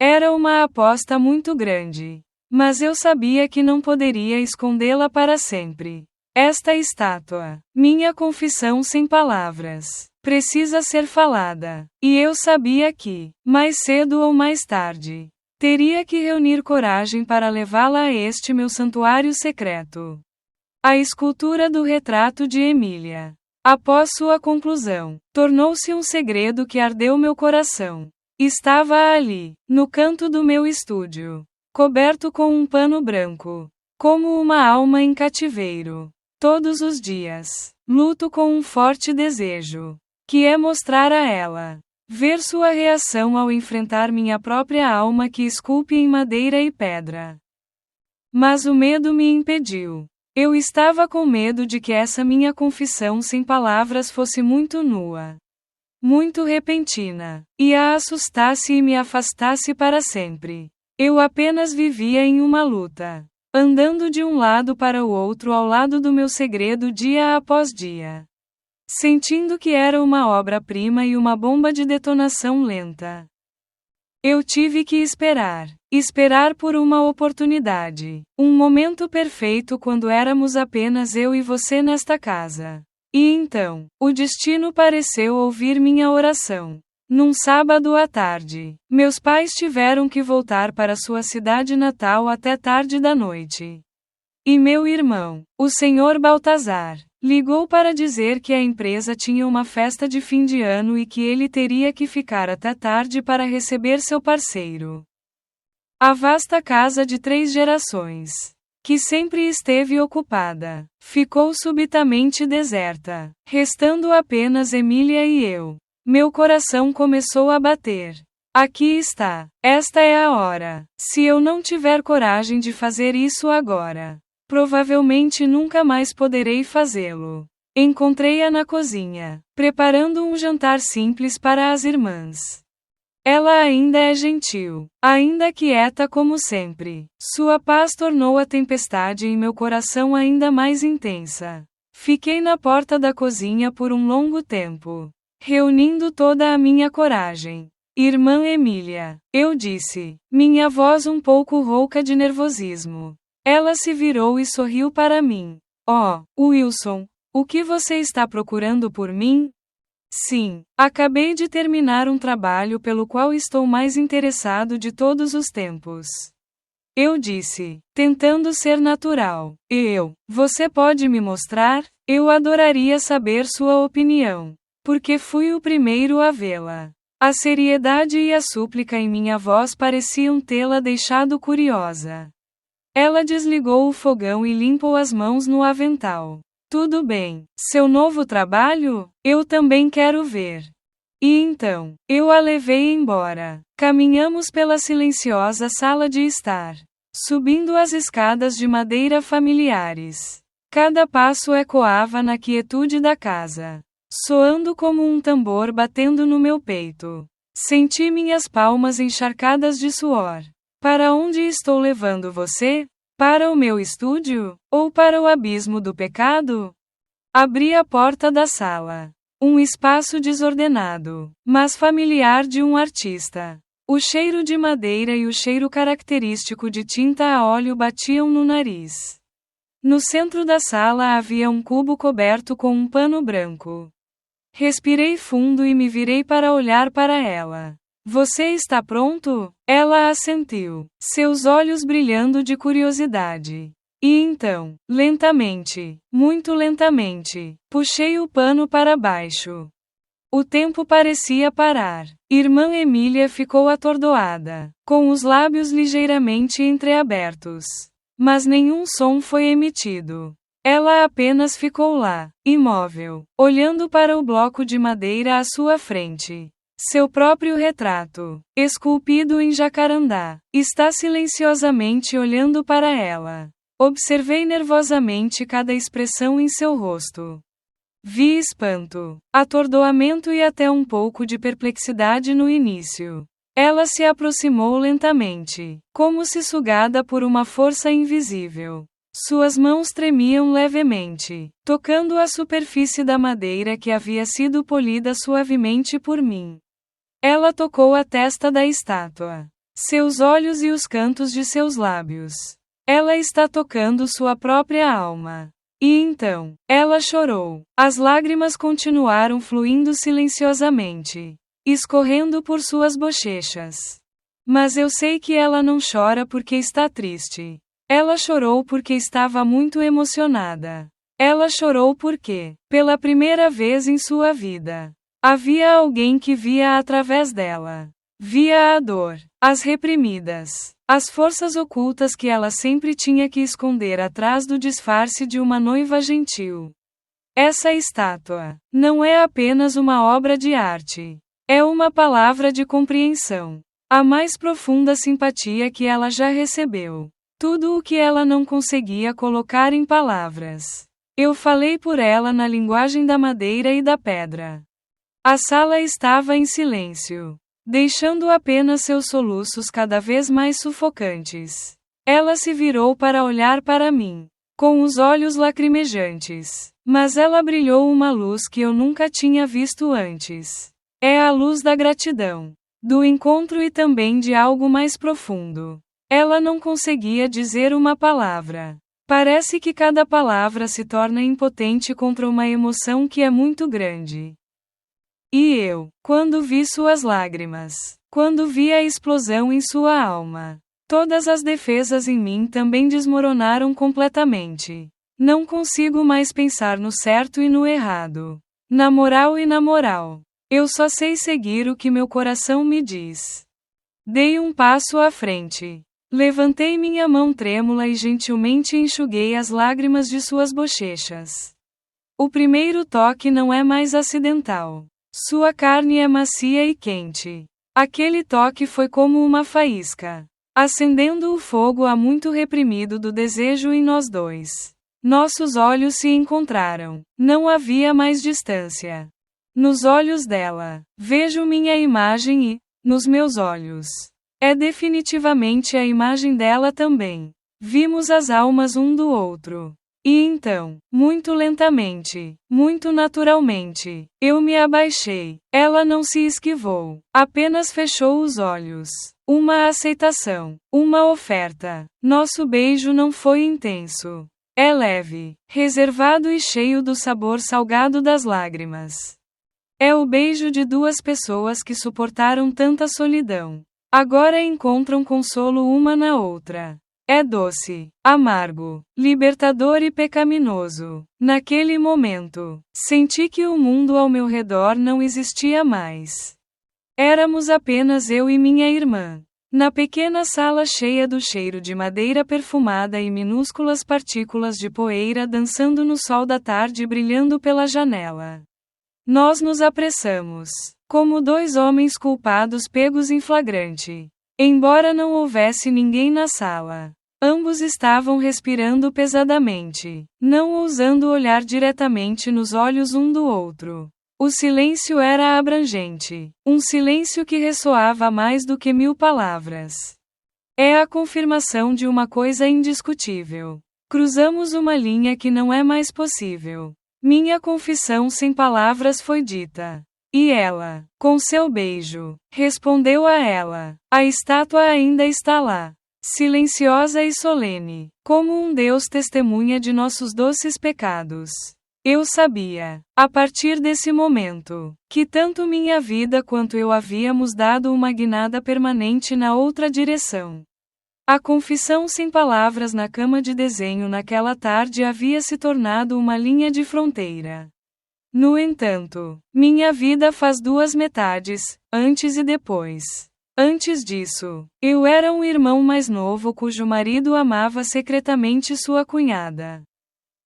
Era uma aposta muito grande. Mas eu sabia que não poderia escondê-la para sempre. Esta estátua, minha confissão sem palavras, precisa ser falada. E eu sabia que, mais cedo ou mais tarde, teria que reunir coragem para levá-la a este meu santuário secreto. A escultura do retrato de Emília, após sua conclusão, tornou-se um segredo que ardeu meu coração. Estava ali, no canto do meu estúdio, coberto com um pano branco, como uma alma em cativeiro. Todos os dias, luto com um forte desejo, que é mostrar a ela, ver sua reação ao enfrentar minha própria alma que esculpe em madeira e pedra. Mas o medo me impediu. Eu estava com medo de que essa minha confissão sem palavras fosse muito nua, muito repentina, e a assustasse e me afastasse para sempre. Eu apenas vivia em uma luta, andando de um lado para o outro ao lado do meu segredo dia após dia, sentindo que era uma obra-prima e uma bomba de detonação lenta. Eu tive que esperar por uma oportunidade, um momento perfeito quando éramos apenas eu e você nesta casa. E então, o destino pareceu ouvir minha oração. Num sábado à tarde, meus pais tiveram que voltar para sua cidade natal até tarde da noite. E meu irmão, o Sr. Baltazar, ligou para dizer que a empresa tinha uma festa de fim de ano e que ele teria que ficar até tarde para receber seu parceiro. A vasta casa de 3 gerações, que sempre esteve ocupada, ficou subitamente deserta, restando apenas Emília e eu. Meu coração começou a bater. Aqui está. Esta é a hora. Se eu não tiver coragem de fazer isso agora, provavelmente nunca mais poderei fazê-lo. Encontrei-a na cozinha, preparando um jantar simples para as irmãs. Ela ainda é gentil, ainda quieta como sempre. Sua paz tornou a tempestade em meu coração ainda mais intensa. Fiquei na porta da cozinha por um longo tempo, reunindo toda a minha coragem. Irmã Emília, eu disse, minha voz um pouco rouca de nervosismo. Ela se virou e sorriu para mim. Oh, Wilson, o que você está procurando por mim? Sim, acabei de terminar um trabalho pelo qual estou mais interessado de todos os tempos. Eu disse, tentando ser natural. Você pode me mostrar? Eu adoraria saber sua opinião, porque fui o primeiro a vê-la. A seriedade e a súplica em minha voz pareciam tê-la deixado curiosa. Ela desligou o fogão e limpou as mãos no avental. Tudo bem. Seu novo trabalho? Eu também quero ver. E então, eu a levei embora. Caminhamos pela silenciosa sala de estar, subindo as escadas de madeira familiares. Cada passo ecoava na quietude da casa, soando como um tambor batendo no meu peito. Senti minhas palmas encharcadas de suor. Para onde estou levando você? Para o meu estúdio? Ou para o abismo do pecado? Abri a porta da sala. Um espaço desordenado, mas familiar de um artista. O cheiro de madeira e o cheiro característico de tinta a óleo batiam no nariz. No centro da sala havia um cubo coberto com um pano branco. Respirei fundo e me virei para olhar para ela. Você está pronto? Ela assentiu, seus olhos brilhando de curiosidade. E então, lentamente, muito lentamente, puxei o pano para baixo. O tempo parecia parar. Irmã Emília ficou atordoada, com os lábios ligeiramente entreabertos. Mas nenhum som foi emitido. Ela apenas ficou lá, imóvel, olhando para o bloco de madeira à sua frente. Seu próprio retrato, esculpido em jacarandá, está silenciosamente olhando para ela. Observei nervosamente cada expressão em seu rosto. Vi espanto, atordoamento e até um pouco de perplexidade no início. Ela se aproximou lentamente, como se sugada por uma força invisível. Suas mãos tremiam levemente, tocando a superfície da madeira que havia sido polida suavemente por mim. Ela tocou a testa da estátua, seus olhos e os cantos de seus lábios. Ela está tocando sua própria alma. E então, ela chorou. As lágrimas continuaram fluindo silenciosamente, escorrendo por suas bochechas. Mas eu sei que ela não chora porque está triste. Ela chorou porque estava muito emocionada. Ela chorou porque, pela primeira vez em sua vida, havia alguém que via através dela. Via a dor, as reprimidas, as forças ocultas que ela sempre tinha que esconder atrás do disfarce de uma noiva gentil. Essa estátua não é apenas uma obra de arte. É uma palavra de compreensão. A mais profunda simpatia que ela já recebeu. Tudo o que ela não conseguia colocar em palavras. Eu falei por ela na linguagem da madeira e da pedra. A sala estava em silêncio, deixando apenas seus soluços cada vez mais sufocantes. Ela se virou para olhar para mim, com os olhos lacrimejantes. Mas ela brilhou uma luz que eu nunca tinha visto antes. É a luz da gratidão, do encontro e também de algo mais profundo. Ela não conseguia dizer uma palavra. Parece que cada palavra se torna impotente contra uma emoção que é muito grande. E eu, quando vi suas lágrimas, quando vi a explosão em sua alma, todas as defesas em mim também desmoronaram completamente. Não consigo mais pensar no certo e no errado, na moral e na moral. Eu só sei seguir o que meu coração me diz. Dei um passo à frente. Levantei minha mão trêmula e gentilmente enxuguei as lágrimas de suas bochechas. O primeiro toque não é mais acidental. Sua carne é macia e quente. Aquele toque foi como uma faísca, acendendo o fogo há muito reprimido do desejo em nós dois. Nossos olhos se encontraram. Não havia mais distância. Nos olhos dela, vejo minha imagem e, nos meus olhos, é definitivamente a imagem dela também. Vimos as almas um do outro. E então, muito lentamente, muito naturalmente, eu me abaixei. Ela não se esquivou, apenas fechou os olhos. Uma aceitação, uma oferta. Nosso beijo não foi intenso. É leve, reservado e cheio do sabor salgado das lágrimas. É o beijo de duas pessoas que suportaram tanta solidão. Agora encontram consolo uma na outra. É doce, amargo, libertador e pecaminoso. Naquele momento, senti que o mundo ao meu redor não existia mais. Éramos apenas eu e minha irmã. Na pequena sala cheia do cheiro de madeira perfumada e minúsculas partículas de poeira dançando no sol da tarde brilhando pela janela. Nós nos apressamos, como dois homens culpados pegos em flagrante. Embora não houvesse ninguém na sala, ambos estavam respirando pesadamente, não ousando olhar diretamente nos olhos um do outro. O silêncio era abrangente, um silêncio que ressoava mais do que 1000 palavras. É a confirmação de uma coisa indiscutível. Cruzamos uma linha que não é mais possível. Minha confissão sem palavras foi dita. E ela, com seu beijo, respondeu a ela. A estátua ainda está lá, silenciosa e solene, como um Deus testemunha de nossos doces pecados. Eu sabia, a partir desse momento, que tanto minha vida quanto eu havíamos dado uma guinada permanente na outra direção. A confissão sem palavras na cama de desenho naquela tarde havia se tornado uma linha de fronteira. No entanto, minha vida faz duas metades, antes e depois. Antes disso, eu era um irmão mais novo cujo marido amava secretamente sua cunhada.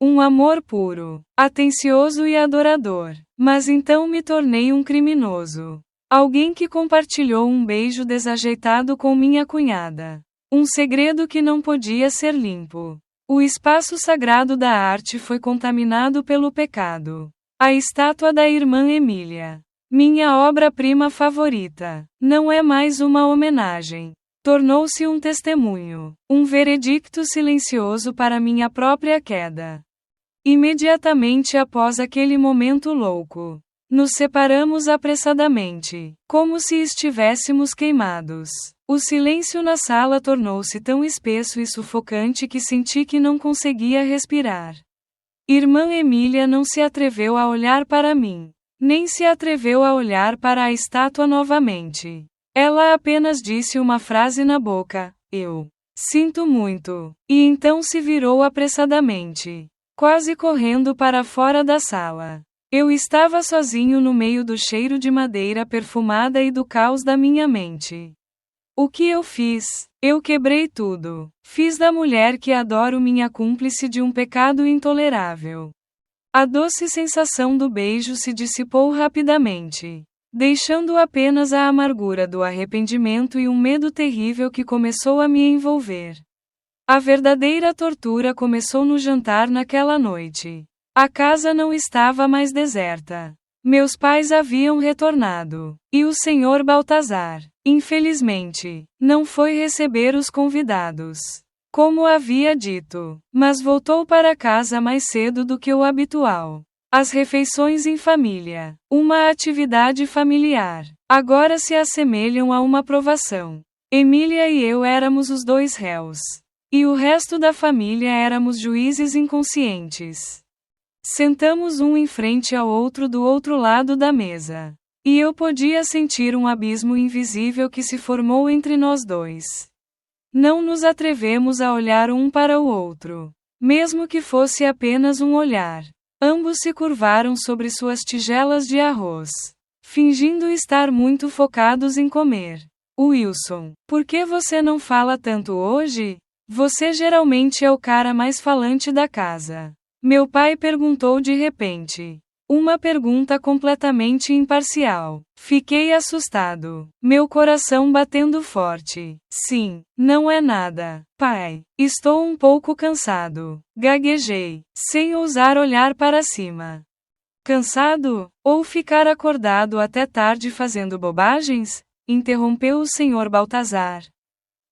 Um amor puro, atencioso e adorador. Mas então me tornei um criminoso. Alguém que compartilhou um beijo desajeitado com minha cunhada. Um segredo que não podia ser limpo. O espaço sagrado da arte foi contaminado pelo pecado. A estátua da irmã Emília, minha obra-prima favorita, não é mais uma homenagem. Tornou-se um testemunho, um veredicto silencioso para minha própria queda. Imediatamente após aquele momento louco, nos separamos apressadamente, como se estivéssemos queimados. O silêncio na sala tornou-se tão espesso e sufocante que senti que não conseguia respirar. Irmã Emília não se atreveu a olhar para mim, nem se atreveu a olhar para a estátua novamente. Ela apenas disse uma frase na boca: eu sinto muito. E então se virou apressadamente, quase correndo para fora da sala. Eu estava sozinho no meio do cheiro de madeira perfumada e do caos da minha mente. O que eu fiz? Eu quebrei tudo. Fiz da mulher que adoro minha cúmplice de um pecado intolerável. A doce sensação do beijo se dissipou rapidamente, deixando apenas a amargura do arrependimento e um medo terrível que começou a me envolver. A verdadeira tortura começou no jantar naquela noite. A casa não estava mais deserta. Meus pais haviam retornado, e o Sr. Baltazar, infelizmente, não foi receber os convidados, como havia dito, mas voltou para casa mais cedo do que o habitual. As refeições em família, uma atividade familiar, agora se assemelham a uma provação. Emília e eu éramos os dois réus, e o resto da família éramos juízes inconscientes. Sentamos um em frente ao outro do outro lado da mesa. E eu podia sentir um abismo invisível que se formou entre nós dois. Não nos atrevemos a olhar um para o outro. Mesmo que fosse apenas um olhar. Ambos se curvaram sobre suas tigelas de arroz, fingindo estar muito focados em comer. Wilson, por que você não fala tanto hoje? Você geralmente é o cara mais falante da casa. Meu pai perguntou de repente. Uma pergunta completamente imparcial. Fiquei assustado. Meu coração batendo forte. Sim, não é nada. Pai, estou um pouco cansado. Gaguejei, sem ousar olhar para cima. Cansado? Ou ficar acordado até tarde fazendo bobagens? Interrompeu o Sr. Baltazar.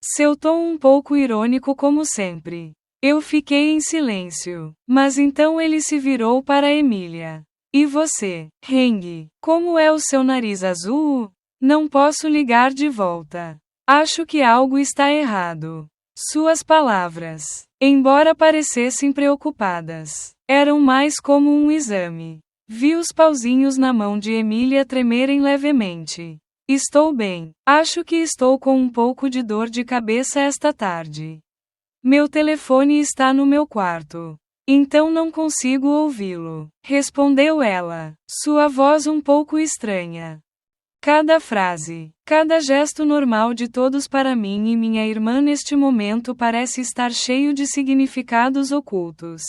Seu tom um pouco irônico como sempre. Eu fiquei em silêncio. Mas então ele se virou para Emília. E você, Heng, como é o seu nariz azul? Não posso ligar de volta. Acho que algo está errado. Suas palavras, embora parecessem preocupadas, eram mais como um exame. Vi os pauzinhos na mão de Emília tremerem levemente. Estou bem. Acho que estou com um pouco de dor de cabeça esta tarde. Meu telefone está no meu quarto. Então não consigo ouvi-lo, respondeu ela, sua voz um pouco estranha. Cada frase, cada gesto normal de todos para mim e minha irmã neste momento parece estar cheio de significados ocultos.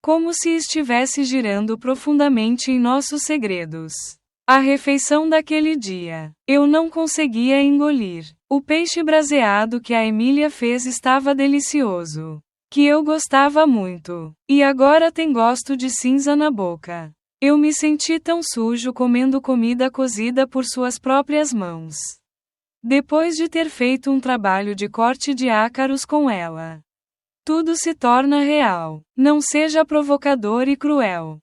Como se estivesse girando profundamente em nossos segredos. A refeição daquele dia, eu não conseguia engolir. O peixe braseado que a Emília fez estava delicioso. Que eu gostava muito. E agora tem gosto de cinza na boca. Eu me senti tão sujo comendo comida cozida por suas próprias mãos. Depois de ter feito um trabalho de corte de ácaros com ela. Tudo se torna real. Não seja provocador e cruel.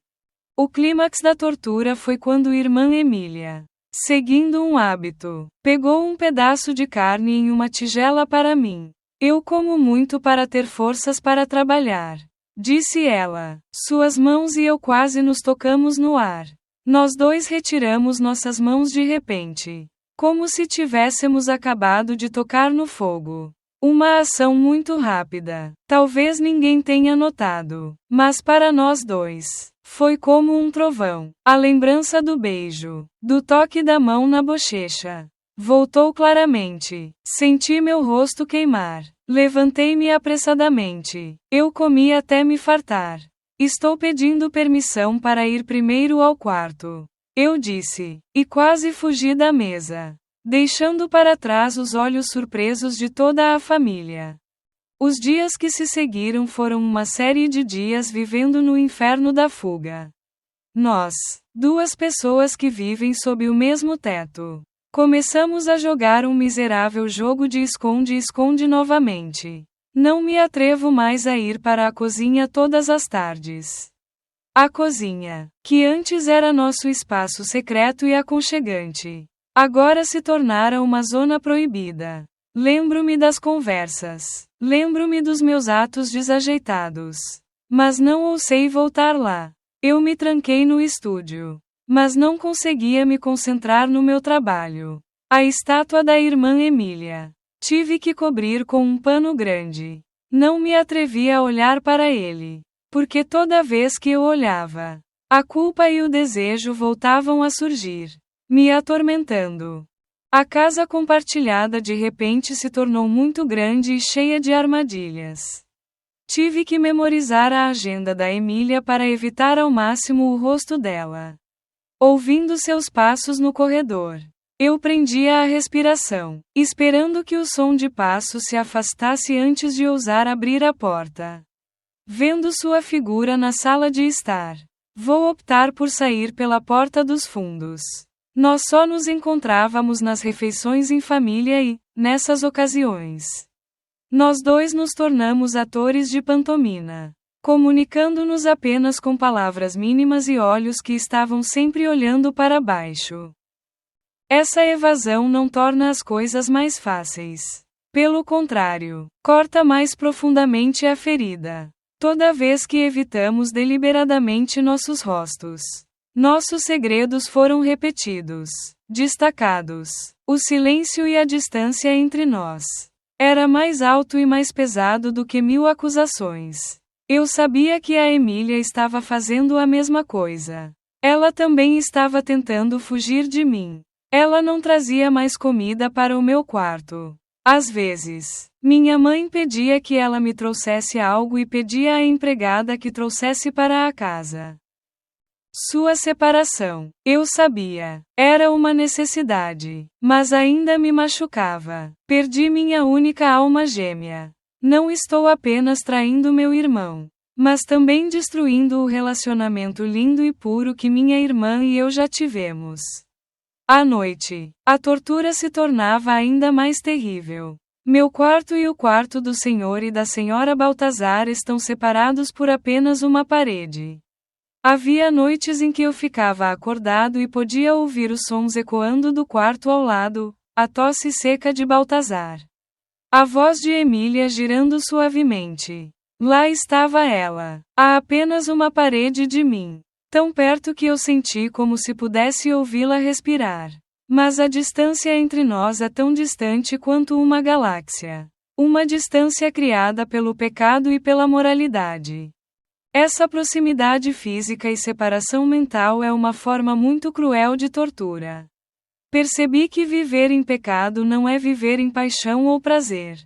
O clímax da tortura foi quando irmã Emília, seguindo um hábito, pegou um pedaço de carne em uma tigela para mim. Eu como muito para ter forças para trabalhar, disse ela. Suas mãos e eu quase nos tocamos no ar. Nós dois retiramos nossas mãos de repente, como se tivéssemos acabado de tocar no fogo. Uma ação muito rápida. Talvez ninguém tenha notado, mas para nós dois, foi como um trovão. A lembrança do beijo, do toque da mão na bochecha. Voltou claramente. Senti meu rosto queimar. Levantei-me apressadamente. Eu comi até me fartar. Estou pedindo permissão para ir primeiro ao quarto. Eu disse. E quase fugi da mesa, deixando para trás os olhos surpresos de toda a família. Os dias que se seguiram foram uma série de dias vivendo no inferno da fuga. Nós, duas pessoas que vivem sob o mesmo teto. Começamos a jogar um miserável jogo de esconde-esconde novamente. Não me atrevo mais a ir para a cozinha todas as tardes. A cozinha, que antes era nosso espaço secreto e aconchegante, agora se tornara uma zona proibida. Lembro-me das conversas. Lembro-me dos meus atos desajeitados. Mas não ousei voltar lá. Eu me tranquei no estúdio. Mas não conseguia me concentrar no meu trabalho. A estátua da irmã Emília. Tive que cobrir com um pano grande. Não me atrevia a olhar para ele. Porque toda vez que eu olhava, a culpa e o desejo voltavam a surgir, me atormentando. A casa compartilhada de repente se tornou muito grande e cheia de armadilhas. Tive que memorizar a agenda da Emília para evitar ao máximo o rosto dela. Ouvindo seus passos no corredor, eu prendia a respiração, esperando que o som de passos se afastasse antes de ousar abrir a porta. Vendo sua figura na sala de estar, vou optar por sair pela porta dos fundos. Nós só nos encontrávamos nas refeições em família e, nessas ocasiões, nós dois nos tornamos atores de pantomima. Comunicando-nos apenas com palavras mínimas e olhos que estavam sempre olhando para baixo. Essa evasão não torna as coisas mais fáceis. Pelo contrário, corta mais profundamente a ferida. Toda vez que evitamos deliberadamente nossos rostos, Nossos segredos foram repetidos, destacados. O silêncio e a distância entre nós era mais alto e mais pesado do que 1000 acusações. Eu sabia que a Emília estava fazendo a mesma coisa. Ela também estava tentando fugir de mim. Ela não trazia mais comida para o meu quarto. Às vezes, minha mãe pedia que ela me trouxesse algo e pedia à empregada que trouxesse para a casa. Sua separação, eu sabia, era uma necessidade, mas ainda me machucava. Perdi minha única alma gêmea. Não estou apenas traindo meu irmão, mas também destruindo o relacionamento lindo e puro que minha irmã e eu já tivemos. À noite, a tortura se tornava ainda mais terrível. Meu quarto e o quarto do senhor e da senhora Baltazar estão separados por apenas uma parede. Havia noites em que eu ficava acordado e podia ouvir os sons ecoando do quarto ao lado, a tosse seca de Baltazar. A voz de Emília girando suavemente. Lá estava ela, a apenas uma parede de mim. Tão perto que eu senti como se pudesse ouvi-la respirar. Mas a distância entre nós é tão distante quanto uma galáxia. Uma distância criada pelo pecado e pela moralidade. Essa proximidade física e separação mental é uma forma muito cruel de tortura. Percebi que viver em pecado não é viver em paixão ou prazer.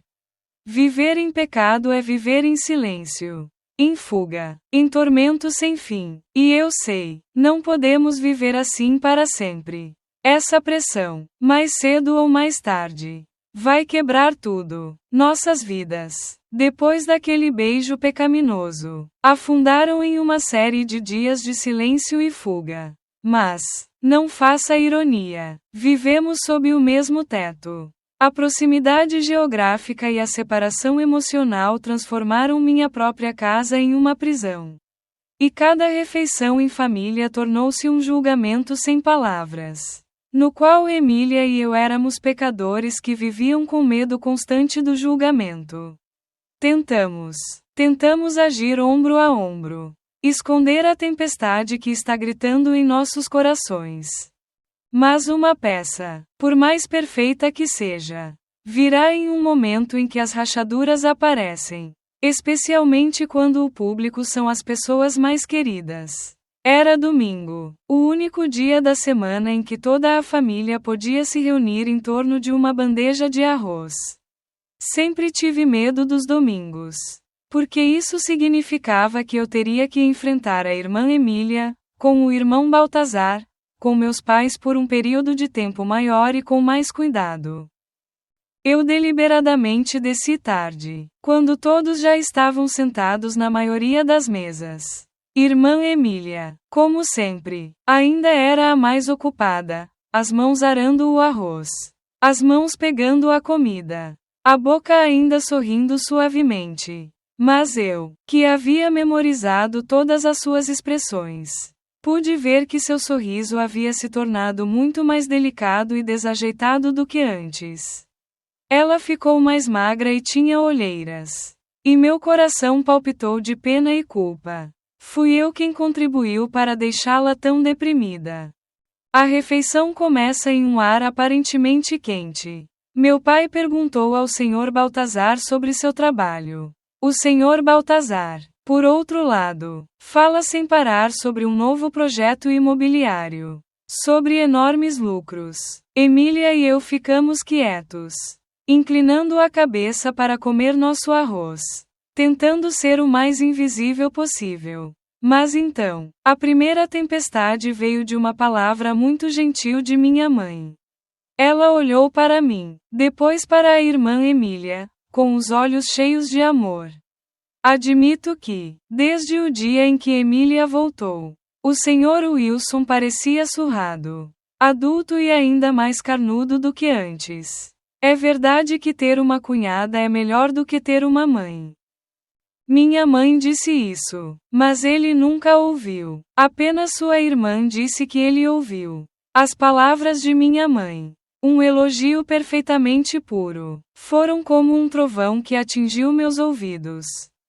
Viver em pecado é viver em silêncio, em fuga, em tormento sem fim. E eu sei, não podemos viver assim para sempre. Essa pressão, mais cedo ou mais tarde, vai quebrar tudo. Nossas vidas, depois daquele beijo pecaminoso, afundaram em uma série de dias de silêncio e fuga. Mas, não faça ironia, vivemos sob o mesmo teto. A proximidade geográfica e a separação emocional transformaram minha própria casa em uma prisão. E cada refeição em família tornou-se um julgamento sem palavras, no qual Emília e eu éramos pecadores que viviam com medo constante do julgamento. Tentamos agir ombro a ombro, esconder a tempestade que está gritando em nossos corações. Mas uma peça, por mais perfeita que seja, virá em um momento em que as rachaduras aparecem, especialmente quando o público são as pessoas mais queridas. Era domingo, o único dia da semana em que toda a família podia se reunir em torno de uma bandeja de arroz. Sempre tive medo dos domingos, porque isso significava que eu teria que enfrentar a irmã Emília, com o irmão Baltazar, com meus pais por um período de tempo maior e com mais cuidado. Eu deliberadamente desci tarde, quando todos já estavam sentados na maioria das mesas. Irmã Emília, como sempre, ainda era a mais ocupada, as mãos arando o arroz, as mãos pegando a comida, a boca ainda sorrindo suavemente. Mas eu, que havia memorizado todas as suas expressões, pude ver que seu sorriso havia se tornado muito mais delicado e desajeitado do que antes. Ela ficou mais magra e tinha olheiras. E meu coração palpitou de pena e culpa. Fui eu quem contribuiu para deixá-la tão deprimida. A refeição começa em um ar aparentemente quente. Meu pai perguntou ao Sr. Baltazar sobre seu trabalho. O Sr. Baltazar, por outro lado, fala sem parar sobre um novo projeto imobiliário. Sobre enormes lucros. Emília e eu ficamos quietos, inclinando a cabeça para comer nosso arroz, tentando ser o mais invisível possível. Mas então, a primeira tempestade veio de uma palavra muito gentil de minha mãe. Ela olhou para mim, depois para a irmã Emília, com os olhos cheios de amor. Admito que, desde o dia em que Emília voltou, o Sr. Wilson parecia surrado, adulto e ainda mais carnudo do que antes. É verdade que ter uma cunhada é melhor do que ter uma mãe. Minha mãe disse isso, mas ele nunca ouviu. Apenas sua irmã disse que ele ouviu. As palavras de minha mãe, um elogio perfeitamente puro, foram como um trovão que atingiu meus ouvidos.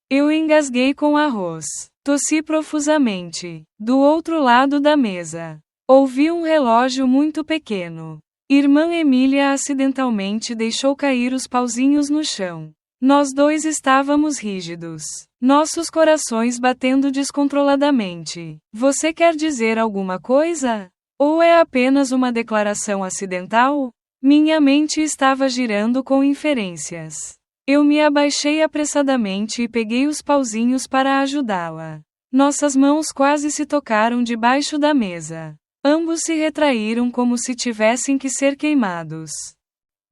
Eu engasguei com arroz. Tossi profusamente. Do outro lado da mesa, ouvi um relógio muito pequeno. Irmã Emília acidentalmente deixou cair os pauzinhos no chão. Nós dois estávamos rígidos, nossos corações batendo descontroladamente. Você quer dizer alguma coisa? Ou é apenas uma declaração acidental? Minha mente estava girando com inferências. Eu me abaixei apressadamente e peguei os pauzinhos para ajudá-la. Nossas mãos quase se tocaram debaixo da mesa. Ambos se retraíram como se tivessem que ser queimados.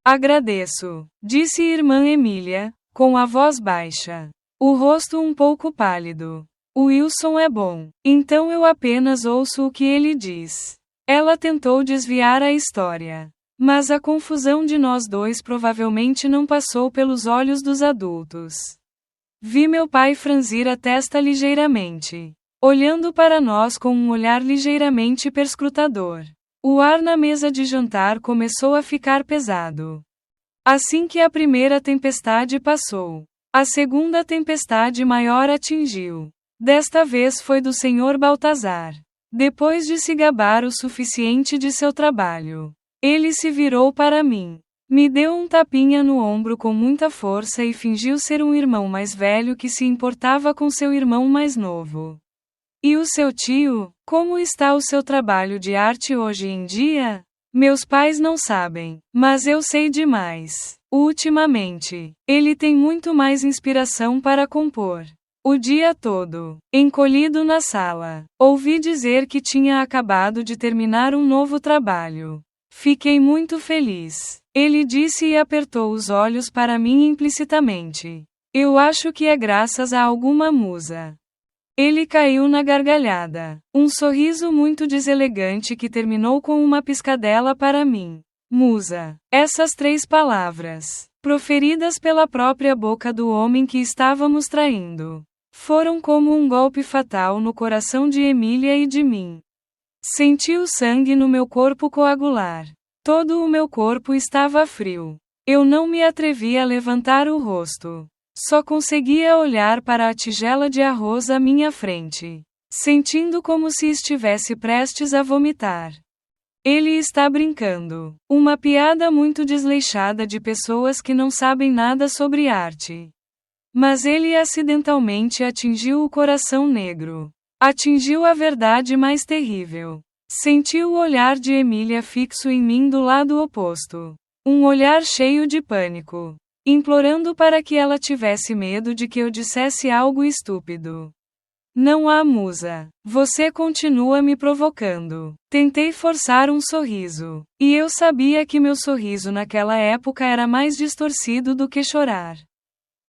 Agradeço, disse irmã Emília, com a voz baixa. O rosto um pouco pálido. O Wilson é bom. Então eu apenas ouço o que ele diz. Ela tentou desviar a história. Mas a confusão de nós dois provavelmente não passou pelos olhos dos adultos. Vi meu pai franzir a testa ligeiramente, olhando para nós com um olhar ligeiramente perscrutador. O ar na mesa de jantar começou a ficar pesado. Assim que a primeira tempestade passou, a segunda tempestade maior atingiu. Desta vez foi do Sr. Baltazar. Depois de se gabar o suficiente de seu trabalho, ele se virou para mim. Me deu um tapinha no ombro com muita força e fingiu ser um irmão mais velho que se importava com seu irmão mais novo. E o seu tio? Como está o seu trabalho de arte hoje em dia? Meus pais não sabem, mas eu sei demais. Ultimamente, ele tem muito mais inspiração para compor. O dia todo, encolhido na sala, ouvi dizer que tinha acabado de terminar um novo trabalho. Fiquei muito feliz. Ele disse e apertou os olhos para mim implicitamente. Eu acho que é graças a alguma musa. Ele caiu na gargalhada. Um sorriso muito deselegante que terminou com uma piscadela para mim. Musa. Essas 3 palavras, proferidas pela própria boca do homem que estávamos traindo, foram como um golpe fatal no coração de Emília e de mim. Senti o sangue no meu corpo coagular. Todo o meu corpo estava frio. Eu não me atrevi a levantar o rosto. Só conseguia olhar para a tigela de arroz à minha frente, sentindo como se estivesse prestes a vomitar. Ele está brincando. Uma piada muito desleixada de pessoas que não sabem nada sobre arte. Mas ele acidentalmente atingiu o coração negro. Atingiu a verdade mais terrível. Senti o olhar de Emília fixo em mim do lado oposto. Um olhar cheio de pânico, implorando para que ela tivesse medo de que eu dissesse algo estúpido. Não há musa. Você continua me provocando. Tentei forçar um sorriso. E eu sabia que meu sorriso naquela época era mais distorcido do que chorar.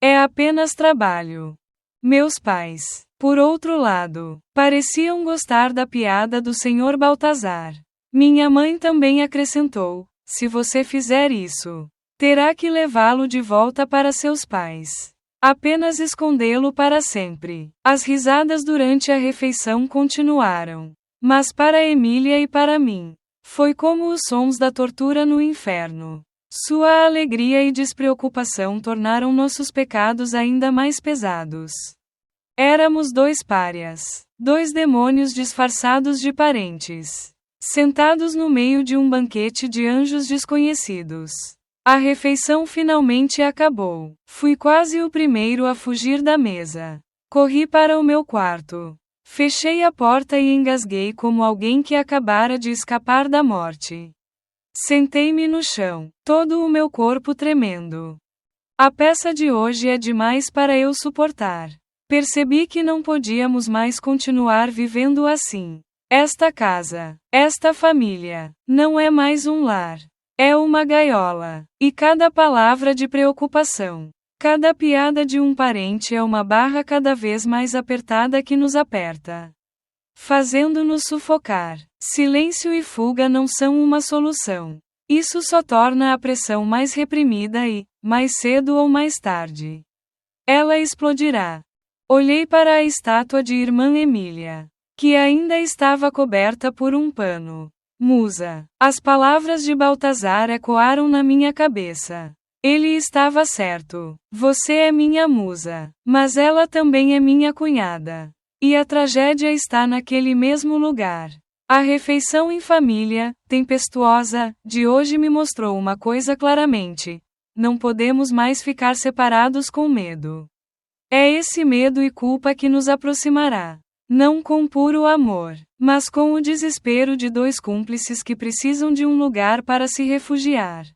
É apenas trabalho. Meus pais, por outro lado, pareciam gostar da piada do Sr. Baltazar. Minha mãe também acrescentou: se você fizer isso, terá que levá-lo de volta para seus pais. Apenas escondê-lo para sempre. As risadas durante a refeição continuaram. Mas para Emília e para mim, foi como os sons da tortura no inferno. Sua alegria e despreocupação tornaram nossos pecados ainda mais pesados. Éramos 2 párias, 2 demônios disfarçados de parentes, sentados no meio de um banquete de anjos desconhecidos. A refeição finalmente acabou. Fui quase o primeiro a fugir da mesa. Corri para o meu quarto. Fechei a porta e engasguei como alguém que acabara de escapar da morte. Sentei-me no chão, todo o meu corpo tremendo. A peça de hoje é demais para eu suportar. Percebi que não podíamos mais continuar vivendo assim. Esta casa, esta família, não é mais um lar. É uma gaiola. E cada palavra de preocupação, cada piada de um parente é uma barra cada vez mais apertada que nos aperta, fazendo-nos sufocar. Silêncio e fuga não são uma solução. Isso só torna a pressão mais reprimida e, mais cedo ou mais tarde, ela explodirá. Olhei para a estátua de irmã Emília, que ainda estava coberta por um pano. Musa. As palavras de Baltazar ecoaram na minha cabeça. Ele estava certo. Você é minha musa. Mas ela também é minha cunhada. E a tragédia está naquele mesmo lugar. A refeição em família, tempestuosa, de hoje me mostrou uma coisa claramente: não podemos mais ficar separados com medo. É esse medo e culpa que nos aproximará. Não com puro amor, mas com o desespero de dois cúmplices que precisam de um lugar para se refugiar.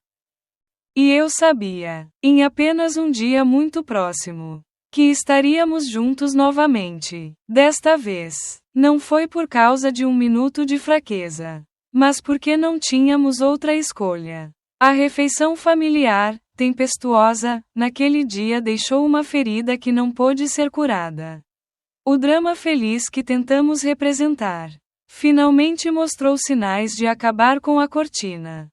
E eu sabia, em apenas um dia muito próximo, que estaríamos juntos novamente. Desta vez, não foi por causa de um minuto de fraqueza, mas porque não tínhamos outra escolha. A refeição familiar, tempestuosa, naquele dia deixou uma ferida que não pôde ser curada. O drama feliz que tentamos representar finalmente mostrou sinais de acabar com a cortina.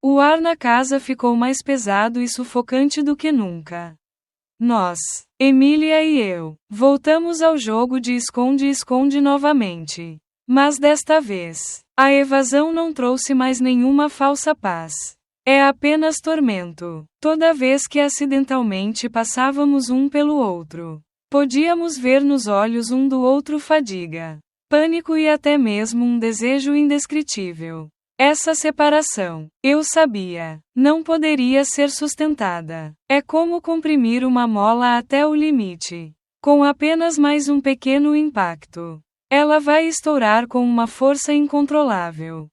O ar na casa ficou mais pesado e sufocante do que nunca. Nós, Emília e eu, voltamos ao jogo de esconde-esconde novamente. Mas desta vez, a evasão não trouxe mais nenhuma falsa paz. É apenas tormento. Toda vez que acidentalmente passávamos um pelo outro, podíamos ver nos olhos um do outro fadiga, pânico e até mesmo um desejo indescritível. Essa separação, eu sabia, não poderia ser sustentada. É como comprimir uma mola até o limite. Com apenas mais um pequeno impacto, ela vai estourar com uma força incontrolável.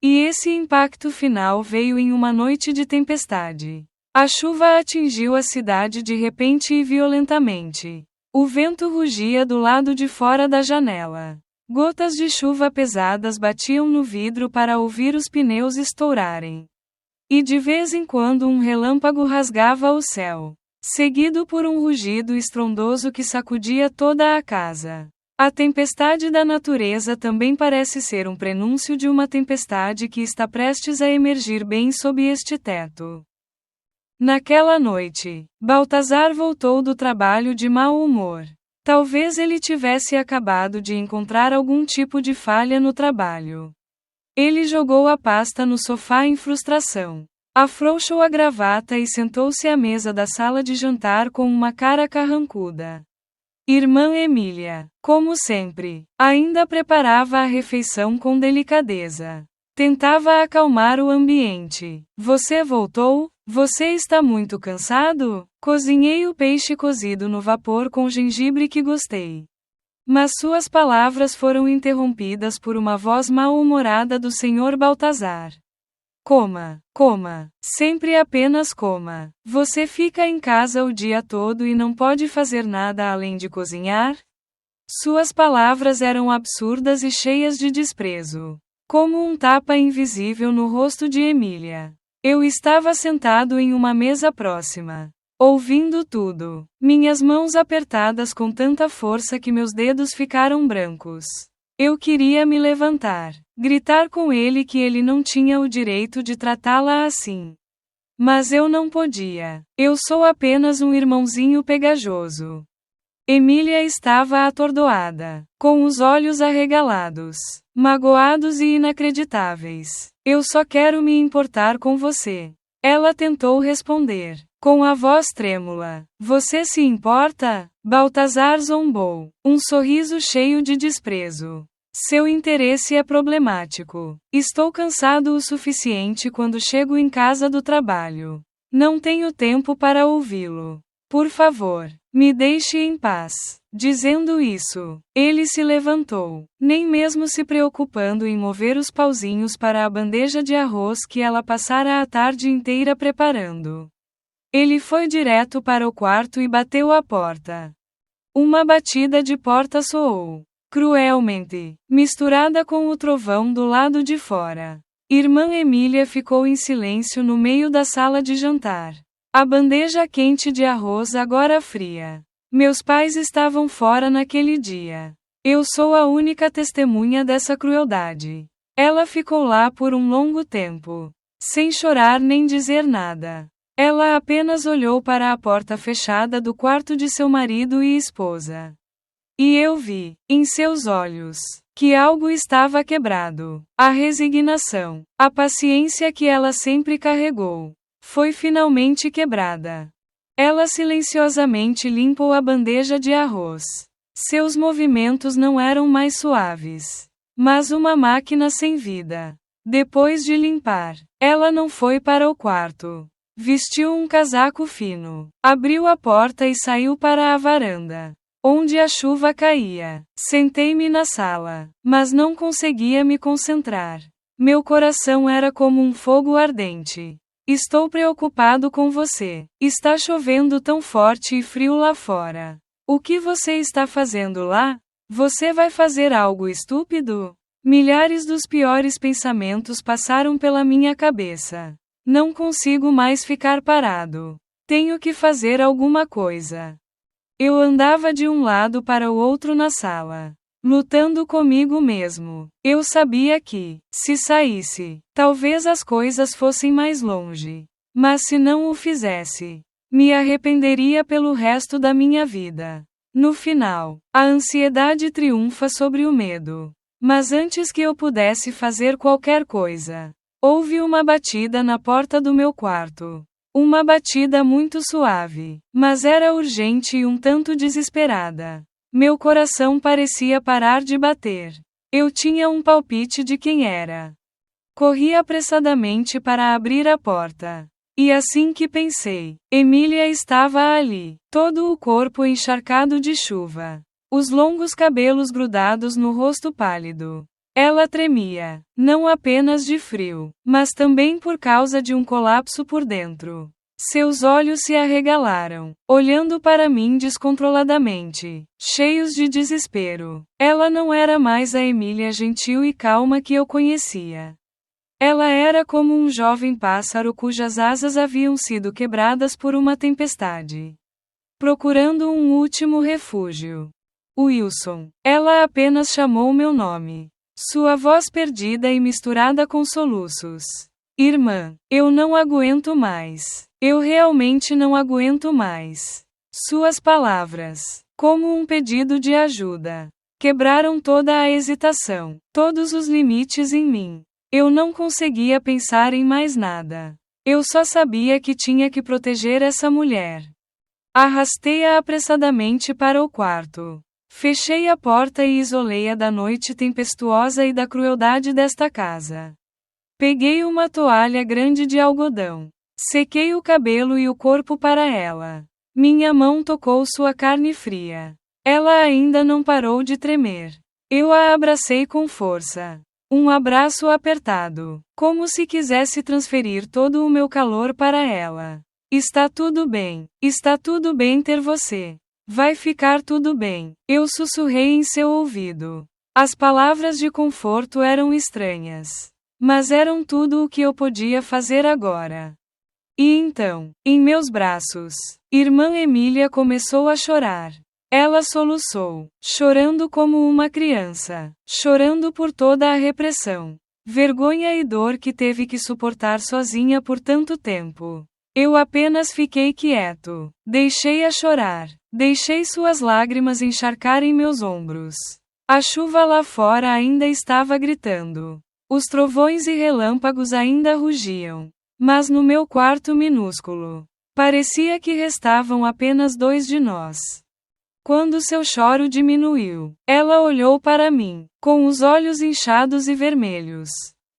E esse impacto final veio em uma noite de tempestade. A chuva atingiu a cidade de repente e violentamente. O vento rugia do lado de fora da janela. Gotas de chuva pesadas batiam no vidro para ouvir os pneus estourarem. E de vez em quando um relâmpago rasgava o céu, seguido por um rugido estrondoso que sacudia toda a casa. A tempestade da natureza também parece ser um prenúncio de uma tempestade que está prestes a emergir bem sob este teto. Naquela noite, Baltazar voltou do trabalho de mau humor. Talvez ele tivesse acabado de encontrar algum tipo de falha no trabalho. Ele jogou a pasta no sofá em frustração. Afrouxou a gravata e sentou-se à mesa da sala de jantar com uma cara carrancuda. Irmã Emília, como sempre, ainda preparava a refeição com delicadeza. Tentava acalmar o ambiente. Você voltou? Você está muito cansado? Cozinhei o peixe cozido no vapor com gengibre que gostei. Mas suas palavras foram interrompidas por uma voz mal-humorada do Sr. Baltazar. Coma, coma, sempre apenas coma. Você fica em casa o dia todo e não pode fazer nada além de cozinhar? Suas palavras eram absurdas e cheias de desprezo. Como um tapa invisível no rosto de Emília. Eu estava sentado em uma mesa próxima, ouvindo tudo, minhas mãos apertadas com tanta força que meus dedos ficaram brancos. Eu queria me levantar, gritar com ele que ele não tinha o direito de tratá-la assim. Mas eu não podia. Eu sou apenas um irmãozinho pegajoso. Emília estava atordoada, com os olhos arregalados, magoados e inacreditáveis. Eu só quero me importar com você. Ela tentou responder, com a voz trêmula. Você se importa? Baltazar zombou, um sorriso cheio de desprezo. Seu interesse é problemático. Estou cansado o suficiente quando chego em casa do trabalho. Não tenho tempo para ouvi-lo. Por favor, me deixe em paz. Dizendo isso, ele se levantou, nem mesmo se preocupando em mover os pauzinhos para a bandeja de arroz que ela passara a tarde inteira preparando. Ele foi direto para o quarto e bateu à porta. Uma batida de porta soou, cruelmente, misturada com o trovão do lado de fora. Irmã Emília ficou em silêncio no meio da sala de jantar. A bandeja quente de arroz agora fria. Meus pais estavam fora naquele dia. Eu sou a única testemunha dessa crueldade. Ela ficou lá por um longo tempo, sem chorar nem dizer nada. Ela apenas olhou para a porta fechada do quarto de seu marido e esposa. E eu vi, em seus olhos, que algo estava quebrado. A resignação, a paciência que ela sempre carregou, foi finalmente quebrada. Ela silenciosamente limpou a bandeja de arroz. Seus movimentos não eram mais suaves, mas uma máquina sem vida. Depois de limpar, ela não foi para o quarto. Vestiu um casaco fino, abriu a porta e saiu para a varanda, onde a chuva caía. Sentei-me na sala, mas não conseguia me concentrar. Meu coração era como um fogo ardente. Estou preocupado com você. Está chovendo tão forte e frio lá fora. O que você está fazendo lá? Você vai fazer algo estúpido? Milhares dos piores pensamentos passaram pela minha cabeça. Não consigo mais ficar parado. Tenho que fazer alguma coisa. Eu andava de um lado para o outro na sala, lutando comigo mesmo. Eu sabia que, se saísse, talvez as coisas fossem mais longe. Mas se não o fizesse, me arrependeria pelo resto da minha vida. No final, a ansiedade triunfa sobre o medo. Mas antes que eu pudesse fazer qualquer coisa, houve uma batida na porta do meu quarto. Uma batida muito suave, mas era urgente e um tanto desesperada. Meu coração parecia parar de bater. Eu tinha um palpite de quem era. Corri apressadamente para abrir a porta. E assim que pensei, Emília estava ali, todo o corpo encharcado de chuva. Os longos cabelos grudados no rosto pálido. Ela tremia, não apenas de frio, mas também por causa de um colapso por dentro. Seus olhos se arregalaram, olhando para mim descontroladamente, cheios de desespero. Ela não era mais a Emília gentil e calma que eu conhecia. Ela era como um jovem pássaro cujas asas haviam sido quebradas por uma tempestade, procurando um último refúgio. Wilson. Ela apenas chamou meu nome. Sua voz perdida e misturada com soluços. Irmã, eu não aguento mais. Eu realmente não aguento mais. Suas palavras, como um pedido de ajuda, quebraram toda a hesitação, todos os limites em mim. Eu não conseguia pensar em mais nada. Eu só sabia que tinha que proteger essa mulher. Arrastei-a apressadamente para o quarto. Fechei a porta e isolei-a da noite tempestuosa e da crueldade desta casa. Peguei uma toalha grande de algodão. Sequei o cabelo e o corpo para ela. Minha mão tocou sua carne fria. Ela ainda não parou de tremer. Eu a abracei com força. Um abraço apertado, como se quisesse transferir todo o meu calor para ela. Está tudo bem ter você. Vai ficar tudo bem, eu sussurrei em seu ouvido. As palavras de conforto eram estranhas, mas eram tudo o que eu podia fazer agora. E então, em meus braços, irmã Emília começou a chorar. Ela soluçou, chorando como uma criança, chorando por toda a repressão, vergonha e dor que teve que suportar sozinha por tanto tempo. Eu apenas fiquei quieto, deixei-a chorar. Deixei suas lágrimas encharcarem meus ombros. A chuva lá fora ainda estava gritando. Os trovões e relâmpagos ainda rugiam. Mas no meu quarto minúsculo, parecia que restavam apenas 2 de nós. Quando seu choro diminuiu, ela olhou para mim, com os olhos inchados e vermelhos.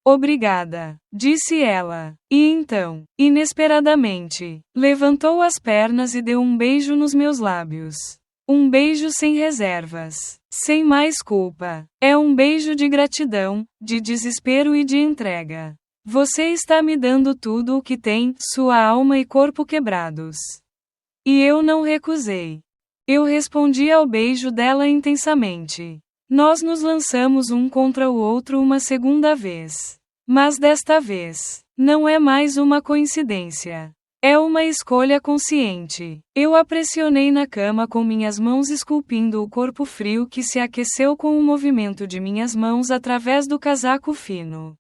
Obrigada, disse ela. E então, inesperadamente, levantou as pernas e deu um beijo nos meus lábios. Um beijo sem reservas, sem mais culpa. É um beijo de gratidão, de desespero e de entrega. Você está me dando tudo o que tem, sua alma e corpo quebrados. E eu não recusei. Eu respondi ao beijo dela intensamente. Nós nos lançamos um contra o outro uma segunda vez. Mas desta vez, não é mais uma coincidência. É uma escolha consciente. Eu a pressionei na cama com minhas mãos esculpindo o corpo frio que se aqueceu com o movimento de minhas mãos através do casaco fino.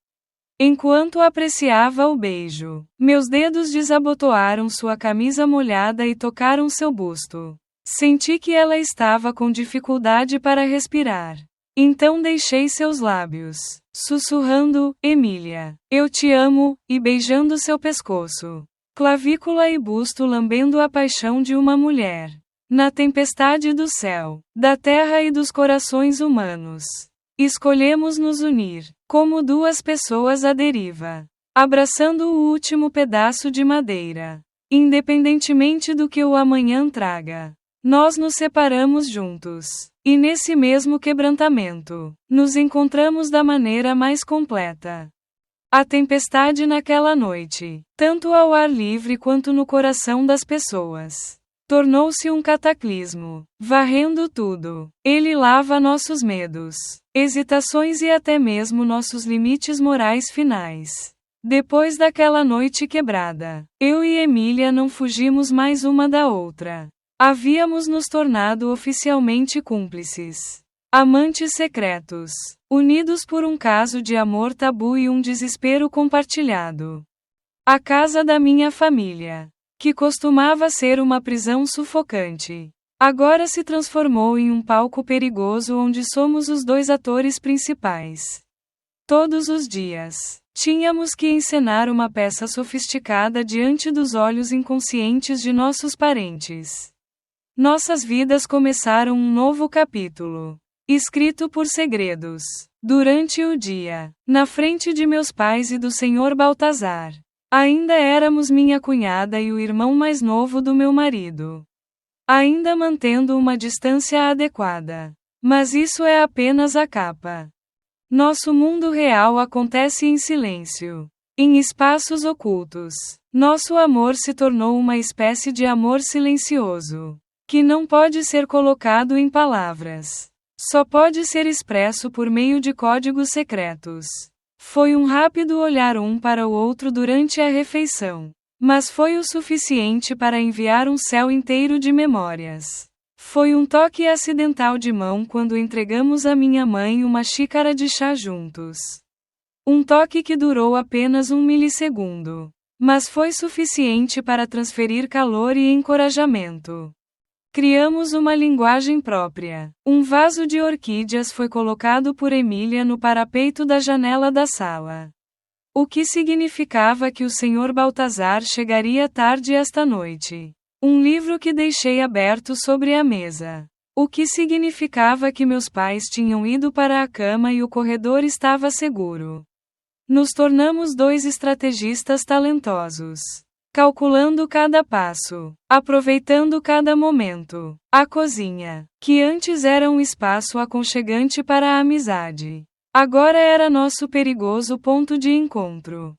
Enquanto apreciava o beijo, meus dedos desabotoaram sua camisa molhada e tocaram seu busto. Senti que ela estava com dificuldade para respirar. Então deixei seus lábios, sussurrando, Emília, eu te amo, e beijando seu pescoço, clavícula e busto lambendo a paixão de uma mulher. Na tempestade do céu, da terra e dos corações humanos, escolhemos nos unir, como duas pessoas à deriva, abraçando o último pedaço de madeira. Independentemente do que o amanhã traga, nós nos separamos juntos. E nesse mesmo quebrantamento, nos encontramos da maneira mais completa. A tempestade naquela noite, tanto ao ar livre quanto no coração das pessoas, tornou-se um cataclismo, varrendo tudo. Ele lava nossos medos, hesitações e até mesmo nossos limites morais finais. Depois daquela noite quebrada, eu e Emília não fugimos mais uma da outra. Havíamos nos tornado oficialmente cúmplices, amantes secretos, unidos por um caso de amor tabu e um desespero compartilhado. A casa da minha família, que costumava ser uma prisão sufocante, agora se transformou em um palco perigoso onde somos os dois atores principais. Todos os dias, tínhamos que encenar uma peça sofisticada diante dos olhos inconscientes de nossos parentes. Nossas vidas começaram um novo capítulo, escrito por segredos. Durante o dia, na frente de meus pais e do Sr. Baltazar, ainda éramos minha cunhada e o irmão mais novo do meu marido. Ainda mantendo uma distância adequada. Mas isso é apenas a capa. Nosso mundo real acontece em silêncio, em espaços ocultos. Nosso amor se tornou uma espécie de amor silencioso, que não pode ser colocado em palavras. Só pode ser expresso por meio de códigos secretos. Foi um rápido olhar um para o outro durante a refeição, mas foi o suficiente para enviar um céu inteiro de memórias. Foi um toque acidental de mão quando entregamos à minha mãe uma xícara de chá juntos. Um toque que durou apenas 1 milissegundo, mas foi suficiente para transferir calor e encorajamento. Criamos uma linguagem própria. Um vaso de orquídeas foi colocado por Emília no parapeito da janela da sala. O que significava que o Sr. Baltazar chegaria tarde esta noite. Um livro que deixei aberto sobre a mesa. O que significava que meus pais tinham ido para a cama e o corredor estava seguro. Nos tornamos dois estrategistas talentosos. Calculando cada passo, aproveitando cada momento. A cozinha, que antes era um espaço aconchegante para a amizade, agora era nosso perigoso ponto de encontro.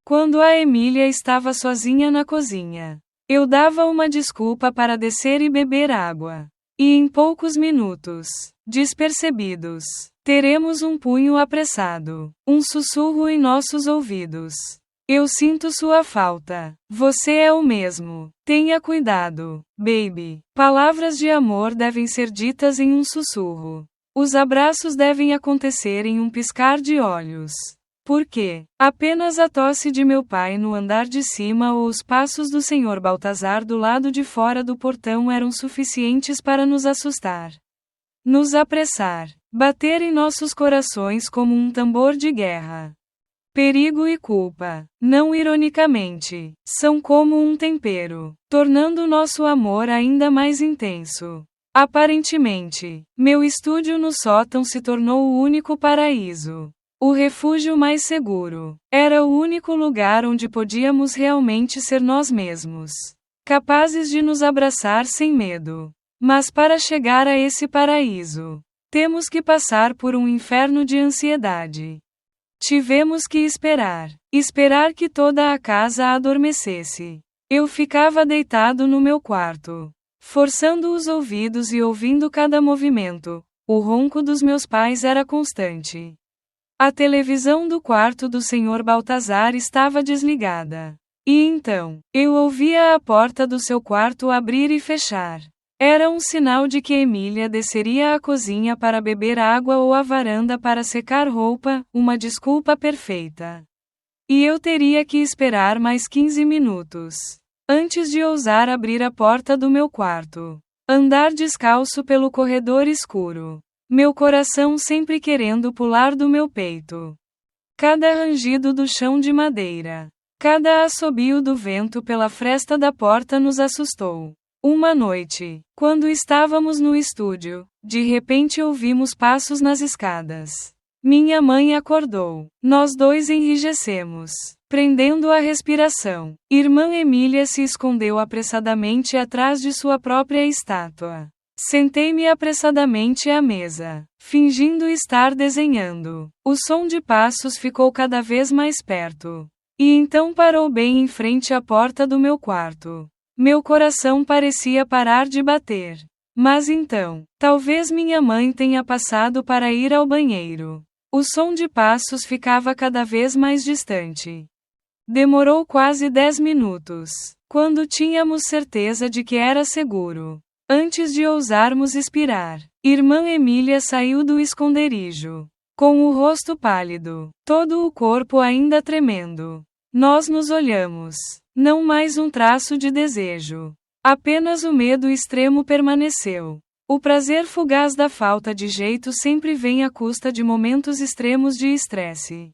Quando a Emília estava sozinha na cozinha, eu dava uma desculpa para descer e beber água. E em poucos minutos, despercebidos, teremos um punho apressado, um sussurro em nossos ouvidos. Eu sinto sua falta. Você é o mesmo. Tenha cuidado, baby. Palavras de amor devem ser ditas em um sussurro. Os abraços devem acontecer em um piscar de olhos. Por quê? Apenas a tosse de meu pai no andar de cima ou os passos do Sr. Baltazar do lado de fora do portão eram suficientes para nos assustar. Nos apressar. Bater em nossos corações como um tambor de guerra. Perigo e culpa, não ironicamente, são como um tempero, tornando nosso amor ainda mais intenso. Aparentemente, meu estúdio no sótão se tornou o único paraíso. O refúgio mais seguro. Era o único lugar onde podíamos realmente ser nós mesmos. Capazes de nos abraçar sem medo. Mas para chegar a esse paraíso, temos que passar por um inferno de ansiedade. Tivemos que esperar. Esperar que toda a casa adormecesse. Eu ficava deitado no meu quarto, forçando os ouvidos e ouvindo cada movimento. O ronco dos meus pais era constante. A televisão do quarto do Sr. Baltazar estava desligada. E então, eu ouvia a porta do seu quarto abrir e fechar. Era um sinal de que Emília desceria à cozinha para beber água ou à varanda para secar roupa, uma desculpa perfeita. E eu teria que esperar mais 15 minutos antes de ousar abrir a porta do meu quarto. Andar descalço pelo corredor escuro. Meu coração sempre querendo pular do meu peito. Cada rangido do chão de madeira. Cada assobio do vento pela fresta da porta nos assustou. Uma noite, quando estávamos no estúdio, de repente ouvimos passos nas escadas. Minha mãe acordou. Nós dois enrijecemos, prendendo a respiração. Irmã Emília se escondeu apressadamente atrás de sua própria estátua. Sentei-me apressadamente à mesa, fingindo estar desenhando. O som de passos ficou cada vez mais perto. E então parou bem em frente à porta do meu quarto. Meu coração parecia parar de bater. Mas então, talvez minha mãe tenha passado para ir ao banheiro. O som de passos ficava cada vez mais distante. Demorou quase 10 minutos, quando tínhamos certeza de que era seguro. Antes de ousarmos expirar, irmã Emília saiu do esconderijo, com o rosto pálido, todo o corpo ainda tremendo. Nós nos olhamos. Não mais um traço de desejo. Apenas o medo extremo permaneceu. O prazer fugaz da falta de jeito sempre vem à custa de momentos extremos de estresse.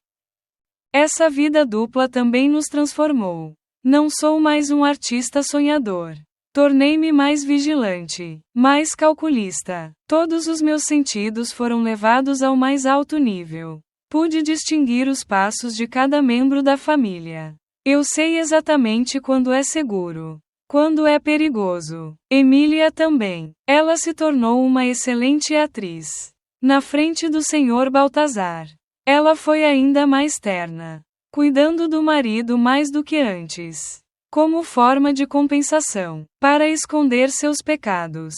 Essa vida dupla também nos transformou. Não sou mais um artista sonhador. Tornei-me mais vigilante, mais calculista. Todos os meus sentidos foram levados ao mais alto nível. Pude distinguir os passos de cada membro da família. Eu sei exatamente quando é seguro, quando é perigoso. Emília também. Ela se tornou uma excelente atriz. Na frente do Sr. Baltazar, ela foi ainda mais terna, cuidando do marido mais do que antes, como forma de compensação, para esconder seus pecados.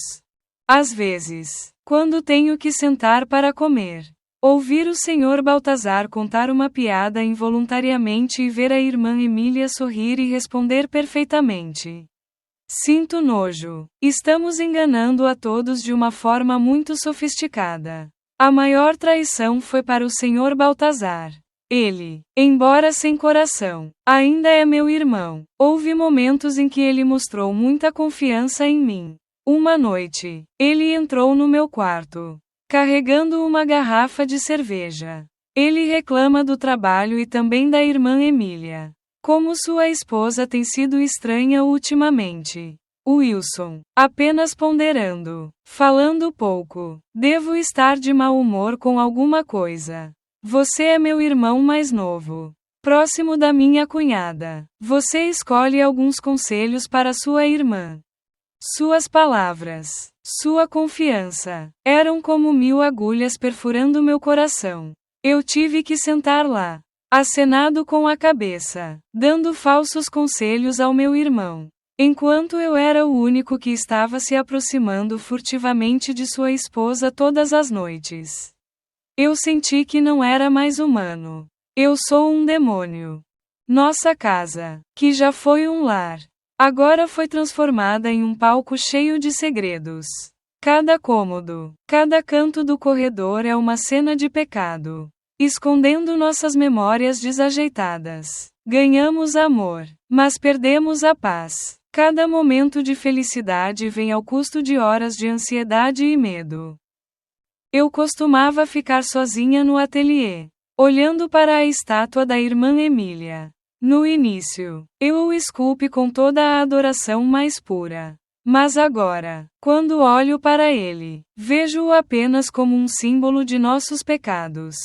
Às vezes, quando tenho que sentar para comer, ouvir o Sr. Baltazar contar uma piada involuntariamente e ver a irmã Emília sorrir e responder perfeitamente. Sinto nojo. Estamos enganando a todos de uma forma muito sofisticada. A maior traição foi para o Sr. Baltazar. Ele, embora sem coração, ainda é meu irmão. Houve momentos em que ele mostrou muita confiança em mim. Uma noite, ele entrou no meu quarto, carregando uma garrafa de cerveja. Ele reclama do trabalho e também da irmã Emília. Como sua esposa tem sido estranha ultimamente. Wilson, apenas ponderando, falando pouco. Devo estar de mau humor com alguma coisa. Você é meu irmão mais novo, próximo da minha cunhada. Você escolhe alguns conselhos para sua irmã. Suas palavras, sua confiança, eram como 1000 agulhas perfurando meu coração. Eu tive que sentar lá, acenado com a cabeça, dando falsos conselhos ao meu irmão, enquanto eu era o único que estava se aproximando furtivamente de sua esposa todas as noites. Eu senti que não era mais humano. Eu sou um demônio. Nossa casa, que já foi um lar, agora foi transformada em um palco cheio de segredos. Cada cômodo, cada canto do corredor é uma cena de pecado, escondendo nossas memórias desajeitadas. Ganhamos amor, mas perdemos a paz. Cada momento de felicidade vem ao custo de horas de ansiedade e medo. Eu costumava ficar sozinha no ateliê, olhando para a estátua da irmã Emília. No início, eu o esculpi com toda a adoração mais pura. Mas agora, quando olho para ele, vejo-o apenas como um símbolo de nossos pecados.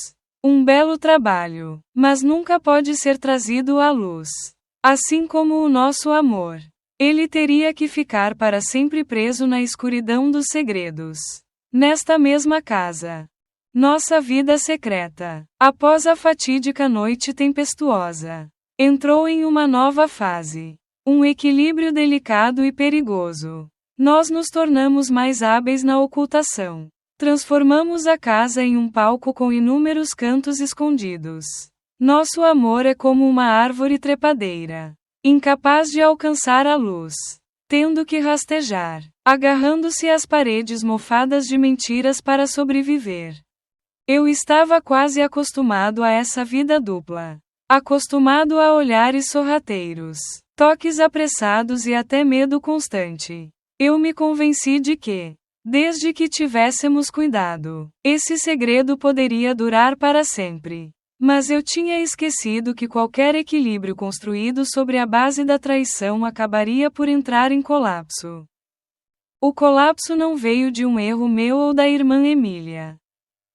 Um belo trabalho, mas nunca pode ser trazido à luz. Assim como o nosso amor. Ele teria que ficar para sempre preso na escuridão dos segredos. Nesta mesma casa. Nossa vida secreta, após a fatídica noite tempestuosa, entrou em uma nova fase. Um equilíbrio delicado e perigoso. Nós nos tornamos mais hábeis na ocultação. Transformamos a casa em um palco com inúmeros cantos escondidos. Nosso amor é como uma árvore trepadeira, incapaz de alcançar a luz, tendo que rastejar, agarrando-se às paredes mofadas de mentiras para sobreviver. Eu estava quase acostumado a essa vida dupla. Acostumado a olhares sorrateiros, toques apressados e até medo constante. Eu me convenci de que, desde que tivéssemos cuidado, esse segredo poderia durar para sempre. Mas eu tinha esquecido que qualquer equilíbrio construído sobre a base da traição acabaria por entrar em colapso. O colapso não veio de um erro meu ou da irmã Emília.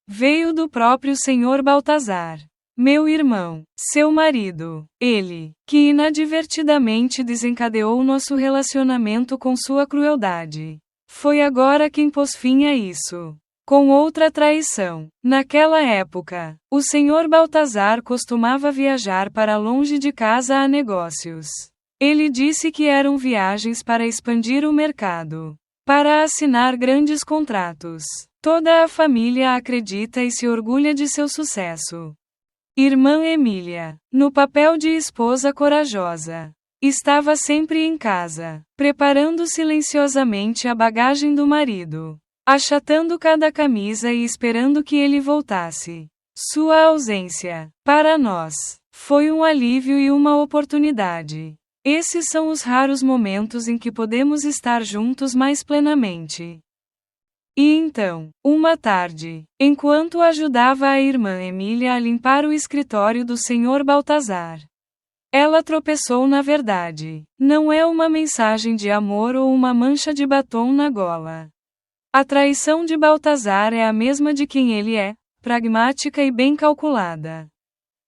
Veio do próprio Sr. Baltazar. Meu irmão, seu marido, ele, que inadvertidamente desencadeou nosso relacionamento com sua crueldade. Foi agora quem pôs fim a isso. Com outra traição. Naquela época, o Sr. Baltazar costumava viajar para longe de casa a negócios. Ele disse que eram viagens para expandir o mercado, para assinar grandes contratos. Toda a família acredita e se orgulha de seu sucesso. Irmã Emília, no papel de esposa corajosa, estava sempre em casa, preparando silenciosamente a bagagem do marido, achatando cada camisa e esperando que ele voltasse. Sua ausência, para nós, foi um alívio e uma oportunidade. Esses são os raros momentos em que podemos estar juntos mais plenamente. E então, uma tarde, enquanto ajudava a irmã Emília a limpar o escritório do Sr. Baltazar, ela tropeçou na verdade. Não é uma mensagem de amor ou uma mancha de batom na gola. A traição de Baltazar é a mesma de quem ele é, pragmática e bem calculada.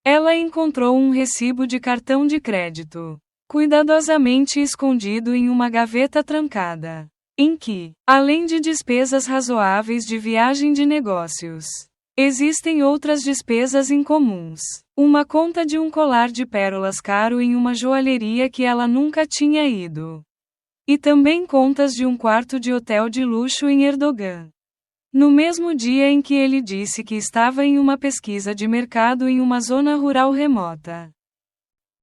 Ela encontrou um recibo de cartão de crédito, cuidadosamente escondido em uma gaveta trancada, em que, além de despesas razoáveis de viagem de negócios, existem outras despesas incomuns. Uma conta de um colar de pérolas caro em uma joalheria que ela nunca tinha ido. E também contas de um quarto de hotel de luxo em Erdogan. No mesmo dia em que ele disse que estava em uma pesquisa de mercado em uma zona rural remota.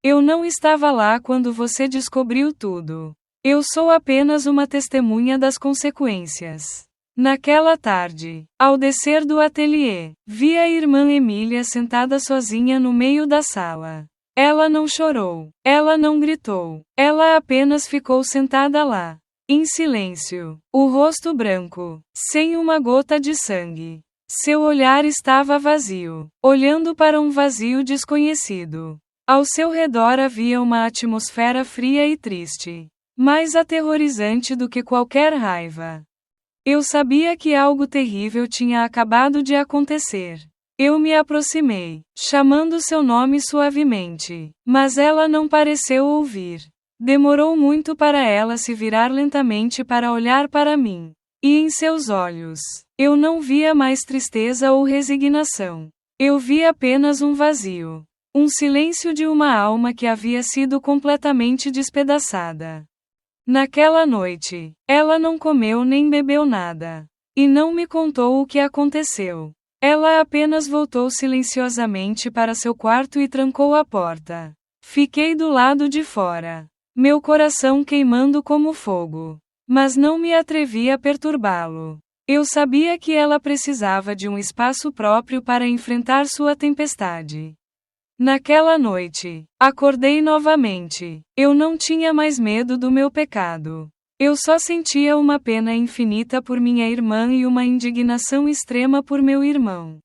Eu não estava lá quando você descobriu tudo. Eu sou apenas uma testemunha das consequências. Naquela tarde, ao descer do ateliê, vi a irmã Emília sentada sozinha no meio da sala. Ela não chorou, ela não gritou, ela apenas ficou sentada lá, em silêncio, o rosto branco, sem uma gota de sangue. Seu olhar estava vazio, olhando para um vazio desconhecido. Ao seu redor havia uma atmosfera fria e triste, mais aterrorizante do que qualquer raiva. Eu sabia que algo terrível tinha acabado de acontecer. Eu me aproximei, chamando seu nome suavemente, mas ela não pareceu ouvir. Demorou muito para ela se virar lentamente para olhar para mim. E em seus olhos, eu não via mais tristeza ou resignação. Eu vi apenas um vazio. Um silêncio de uma alma que havia sido completamente despedaçada. Naquela noite, ela não comeu nem bebeu nada. E não me contou o que aconteceu. Ela apenas voltou silenciosamente para seu quarto e trancou a porta. Fiquei do lado de fora, meu coração queimando como fogo. Mas não me atrevi a perturbá-lo. Eu sabia que ela precisava de um espaço próprio para enfrentar sua tempestade. Naquela noite, acordei novamente. Eu não tinha mais medo do meu pecado. Eu só sentia uma pena infinita por minha irmã e uma indignação extrema por meu irmão.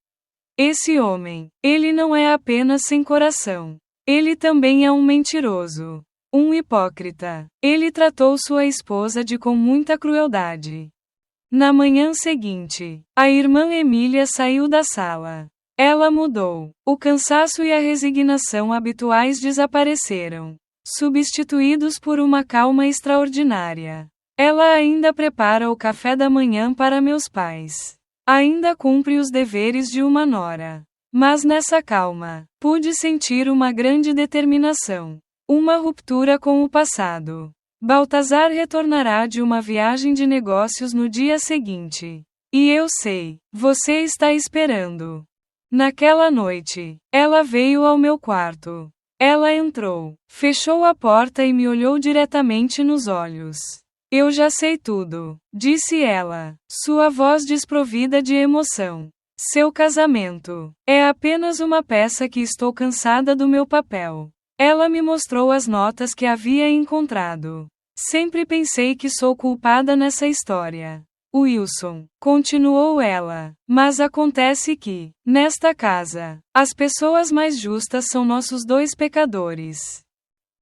Esse homem, ele não é apenas sem coração. Ele também é um mentiroso. Um hipócrita. Ele tratou sua esposa com muita crueldade. Na manhã seguinte, a irmã Emília saiu da sala. Ela mudou. O cansaço e a resignação habituais desapareceram, substituídos por uma calma extraordinária. Ela ainda prepara o café da manhã para meus pais. Ainda cumpre os deveres de uma nora. Mas nessa calma, pude sentir uma grande determinação. Uma ruptura com o passado. Baltazar retornará de uma viagem de negócios no dia seguinte. E eu sei, você está esperando. Naquela noite, ela veio ao meu quarto. Ela entrou, fechou a porta e me olhou diretamente nos olhos. Eu já sei tudo, disse ela, sua voz desprovida de emoção. Seu casamento é apenas uma peça que estou cansada do meu papel. Ela me mostrou as notas que havia encontrado. Sempre pensei que sou culpada nessa história. Wilson, continuou ela, mas acontece que, nesta casa, as pessoas mais justas são nossos dois pecadores.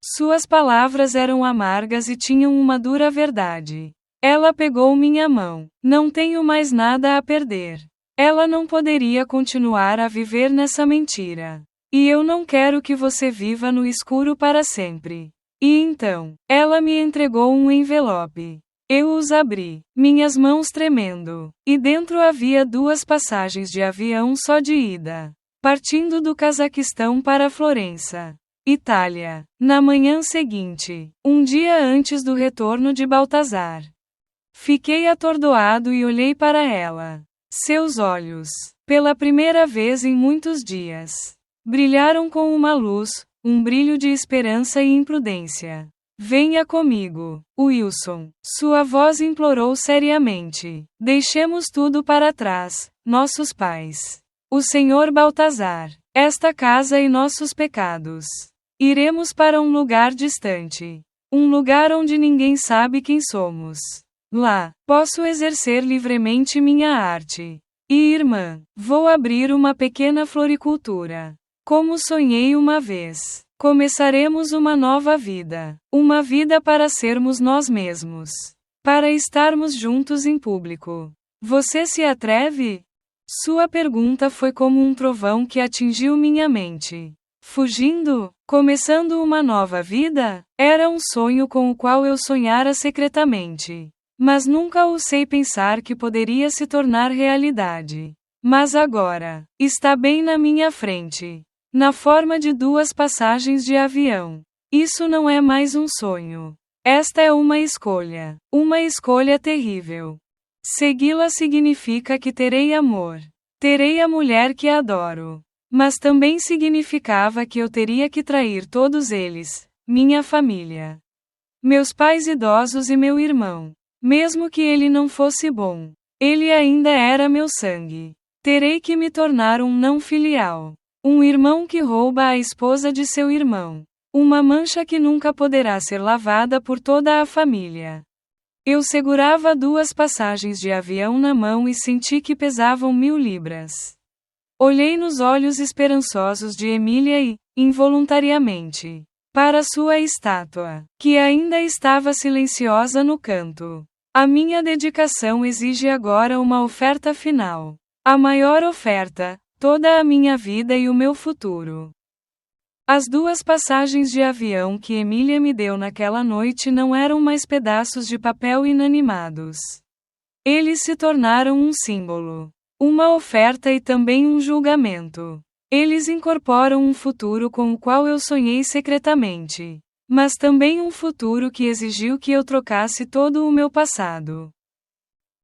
Suas palavras eram amargas e tinham uma dura verdade. Ela pegou minha mão. Não tenho mais nada a perder. Ela não poderia continuar a viver nessa mentira. E eu não quero que você viva no escuro para sempre. E então, ela me entregou um envelope. Eu os abri, minhas mãos tremendo, e dentro havia 2 passagens de avião só de ida, partindo do Cazaquistão para Florença, Itália, na manhã seguinte, um dia antes do retorno de Baltazar. Fiquei atordoado e olhei para ela. Seus olhos, pela primeira vez em muitos dias, brilharam com uma luz, um brilho de esperança e imprudência. Venha comigo, Wilson. Sua voz implorou seriamente. Deixemos tudo para trás, nossos pais. O Senhor Baltazar, esta casa e nossos pecados. Iremos para um lugar distante. Um lugar onde ninguém sabe quem somos. Lá, posso exercer livremente minha arte. E irmã, vou abrir uma pequena floricultura. Como sonhei uma vez. Começaremos uma nova vida. Uma vida para sermos nós mesmos. Para estarmos juntos em público. Você se atreve? Sua pergunta foi como um trovão que atingiu minha mente. Fugindo? Começando uma nova vida? Era um sonho com o qual eu sonhara secretamente. Mas nunca ousei pensar que poderia se tornar realidade. Mas agora, está bem na minha frente. Na forma de 2 passagens de avião. Isso não é mais um sonho. Esta é uma escolha. Uma escolha terrível. Segui-la significa que terei amor. Terei a mulher que adoro. Mas também significava que eu teria que trair todos eles, minha família. Meus pais idosos e meu irmão. Mesmo que ele não fosse bom. Ele ainda era meu sangue. Terei que me tornar um não filial. Um irmão que rouba a esposa de seu irmão. Uma mancha que nunca poderá ser lavada por toda a família. Eu segurava 2 passagens de avião na mão e senti que pesavam 1000 libras. Olhei nos olhos esperançosos de Emília e, involuntariamente, para sua estátua, que ainda estava silenciosa no canto. A minha dedicação exige agora uma oferta final. A maior oferta. Toda a minha vida e o meu futuro. As 2 passagens de avião que Emília me deu naquela noite não eram mais pedaços de papel inanimados. Eles se tornaram um símbolo, uma oferta e também um julgamento. Eles incorporam um futuro com o qual eu sonhei secretamente, mas também um futuro que exigiu que eu trocasse todo o meu passado.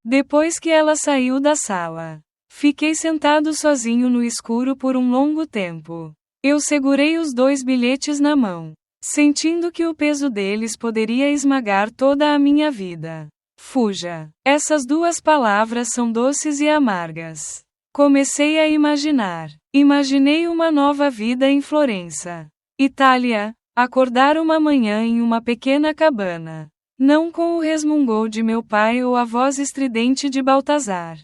Depois que ela saiu da sala, fiquei sentado sozinho no escuro por um longo tempo. Eu segurei os 2 bilhetes na mão, sentindo que o peso deles poderia esmagar toda a minha vida. Fuja. Essas 2 palavras são doces e amargas. Comecei a imaginar. Imaginei uma nova vida em Florença, Itália, acordar uma manhã em uma pequena cabana. Não com o resmungou de meu pai ou a voz estridente de Baltazar.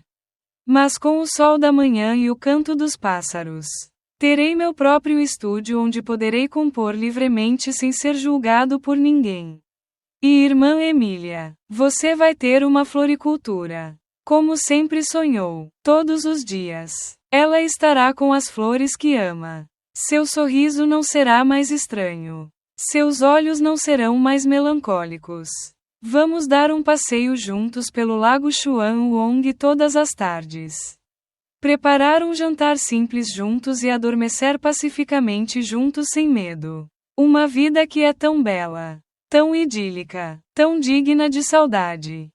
Mas com o sol da manhã e o canto dos pássaros. Terei meu próprio estúdio onde poderei compor livremente sem ser julgado por ninguém. E irmã Emília, você vai ter uma floricultura. Como sempre sonhou, todos os dias. Ela estará com as flores que ama. Seu sorriso não será mais estranho. Seus olhos não serão mais melancólicos. Vamos dar um passeio juntos pelo Lago Xuan-Uong todas as tardes. Preparar um jantar simples juntos e adormecer pacificamente juntos sem medo. Uma vida que é tão bela, tão idílica, tão digna de saudade.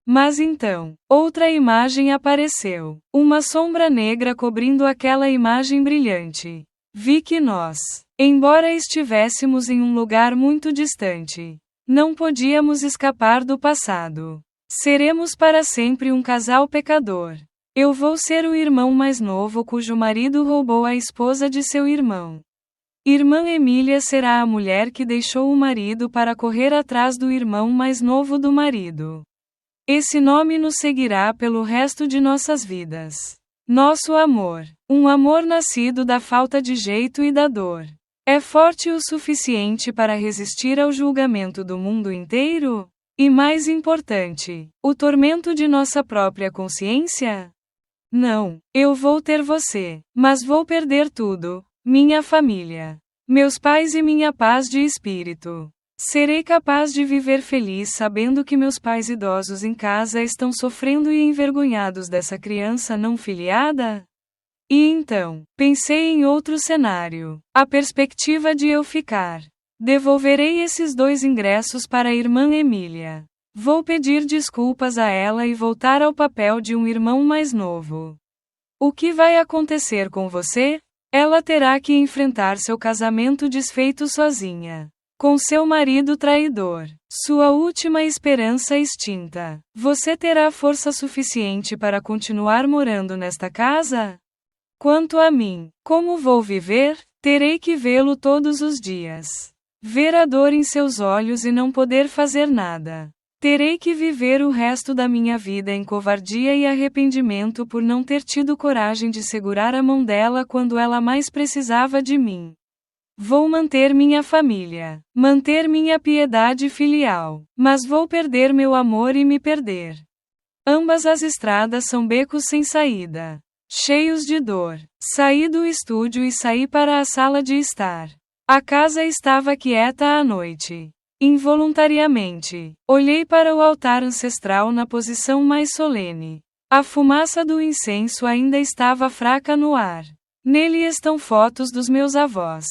Mas então, outra imagem apareceu. Uma sombra negra cobrindo aquela imagem brilhante. Vi que nós, embora estivéssemos em um lugar muito distante, não podíamos escapar do passado. Seremos para sempre um casal pecador. Eu vou ser o irmão mais novo cujo marido roubou a esposa de seu irmão. Irmã Emília será a mulher que deixou o marido para correr atrás do irmão mais novo do marido. Esse nome nos seguirá pelo resto de nossas vidas. Nosso amor, um amor nascido da falta de jeito e da dor, é forte o suficiente para resistir ao julgamento do mundo inteiro? E mais importante, o tormento de nossa própria consciência? Não, eu vou ter você, mas vou perder tudo: minha família, meus pais e minha paz de espírito. Serei capaz de viver feliz sabendo que meus pais idosos em casa estão sofrendo e envergonhados dessa criança não filiada? E então, pensei em outro cenário. A perspectiva de eu ficar. Devolverei esses 2 ingressos para a irmã Emília. Vou pedir desculpas a ela e voltar ao papel de um irmão mais novo. O que vai acontecer com você? Ela terá que enfrentar seu casamento desfeito sozinha. Com seu marido traidor, sua última esperança extinta. Você terá força suficiente para continuar morando nesta casa? Quanto a mim, como vou viver? Terei que vê-lo todos os dias. Ver a dor em seus olhos e não poder fazer nada. Terei que viver o resto da minha vida em covardia e arrependimento por não ter tido coragem de segurar a mão dela quando ela mais precisava de mim. Vou manter minha família, manter minha piedade filial, mas vou perder meu amor e me perder. Ambas as estradas são becos sem saída, cheios de dor. Saí do estúdio e saí para a sala de estar. A casa estava quieta à noite. Involuntariamente, olhei para o altar ancestral na posição mais solene. A fumaça do incenso ainda estava fraca no ar. Nele estão fotos dos meus avós,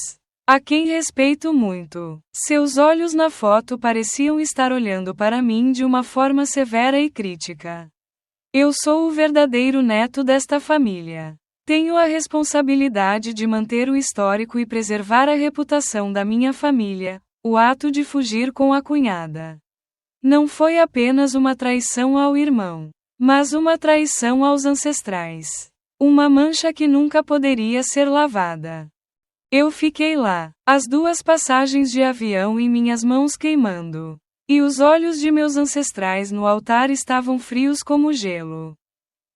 a quem respeito muito. Seus olhos na foto pareciam estar olhando para mim de uma forma severa e crítica. Eu sou o verdadeiro neto desta família. Tenho a responsabilidade de manter o histórico e preservar a reputação da minha família. O ato de fugir com a cunhada não foi apenas uma traição ao irmão, mas uma traição aos ancestrais. Uma mancha que nunca poderia ser lavada. Eu fiquei lá, as 2 passagens de avião em minhas mãos queimando. E os olhos de meus ancestrais no altar estavam frios como gelo.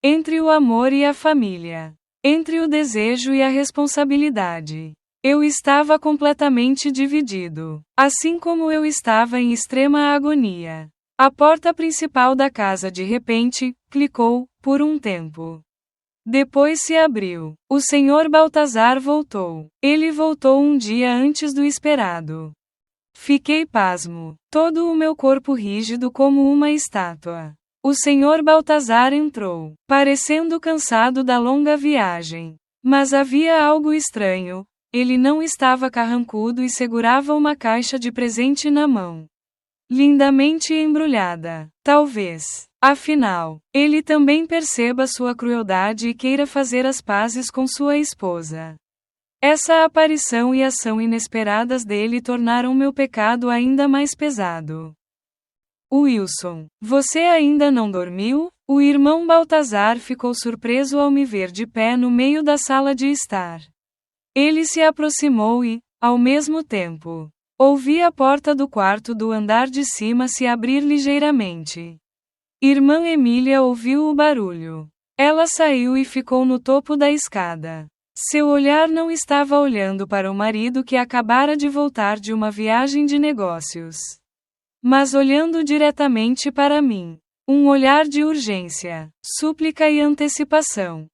Entre o amor e a família. Entre o desejo e a responsabilidade. Eu estava completamente dividido. Assim como eu estava em extrema agonia. A porta principal da casa de repente, clicou, por um tempo. Depois se abriu. O Sr. Baltazar voltou. Ele voltou um dia antes do esperado. Fiquei pasmo. Todo o meu corpo rígido como uma estátua. O Sr. Baltazar entrou, parecendo cansado da longa viagem. Mas havia algo estranho. Ele não estava carrancudo e segurava uma caixa de presente na mão. Lindamente embrulhada. Talvez, afinal, ele também perceba sua crueldade e queira fazer as pazes com sua esposa. Essa aparição e ação inesperadas dele tornaram meu pecado ainda mais pesado. Wilson, você ainda não dormiu? O irmão Baltazar ficou surpreso ao me ver de pé no meio da sala de estar. Ele se aproximou e, ao mesmo tempo, ouvi a porta do quarto do andar de cima se abrir ligeiramente. Irmã Emília ouviu o barulho. Ela saiu e ficou no topo da escada. Seu olhar não estava olhando para o marido que acabara de voltar de uma viagem de negócios, mas olhando diretamente para mim. Um olhar de urgência, súplica e antecipação.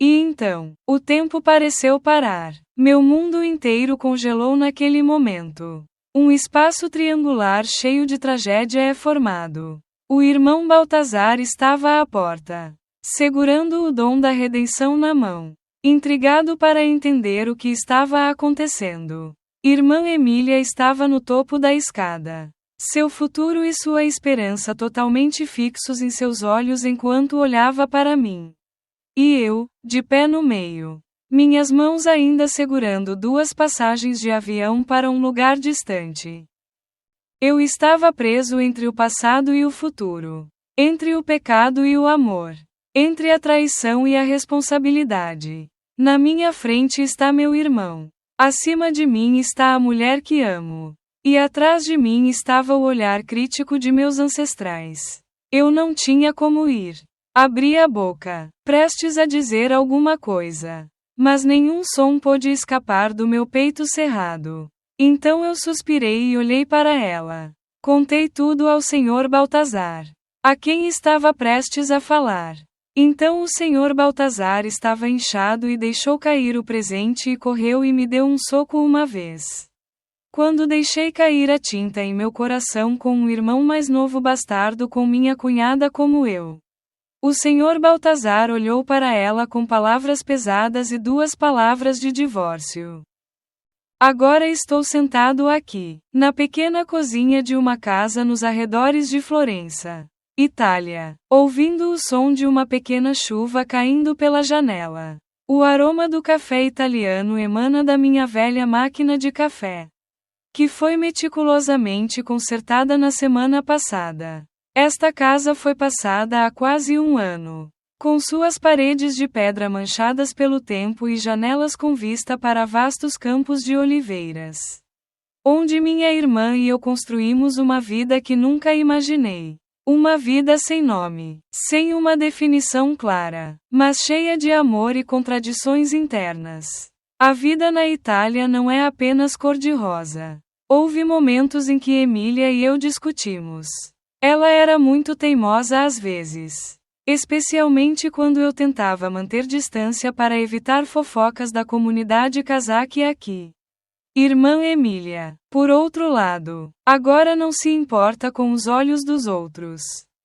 E então, o tempo pareceu parar. Meu mundo inteiro congelou naquele momento. Um espaço triangular cheio de tragédia é formado. O irmão Baltazar estava à porta, segurando o dom da redenção na mão, intrigado para entender o que estava acontecendo. Irmã Emília estava no topo da escada. Seu futuro e sua esperança totalmente fixos em seus olhos enquanto olhava para mim. E eu, de pé no meio. Minhas mãos ainda segurando 2 passagens de avião para um lugar distante. Eu estava preso entre o passado e o futuro. Entre o pecado e o amor. Entre a traição e a responsabilidade. Na minha frente está meu irmão. Acima de mim está a mulher que amo. E atrás de mim estava o olhar crítico de meus ancestrais. Eu não tinha como ir. Abri a boca, prestes a dizer alguma coisa. Mas nenhum som pôde escapar do meu peito cerrado. Então eu suspirei e olhei para ela. Contei tudo ao Senhor Baltazar, a quem estava prestes a falar. Então o Senhor Baltazar estava inchado e deixou cair o presente e correu e me deu um soco uma vez. Quando deixei cair a tinta em meu coração com um irmão mais novo bastardo com minha cunhada como eu. O Senhor Baltazar olhou para ela com palavras pesadas e 2 palavras de divórcio. Agora estou sentado aqui, na pequena cozinha de uma casa nos arredores de Florença, Itália, ouvindo o som de uma pequena chuva caindo pela janela. O aroma do café italiano emana da minha velha máquina de café, que foi meticulosamente consertada na semana passada. Esta casa foi passada há quase um ano, com suas paredes de pedra manchadas pelo tempo e janelas com vista para vastos campos de oliveiras, onde minha irmã e eu construímos uma vida que nunca imaginei. Uma vida sem nome, sem uma definição clara, mas cheia de amor e contradições internas. A vida na Itália não é apenas cor-de-rosa. Houve momentos em que Emília e eu discutimos. Ela era muito teimosa às vezes, especialmente quando eu tentava manter distância para evitar fofocas da comunidade cazaque aqui. Irmã Emília, por outro lado, agora não se importa com os olhos dos outros.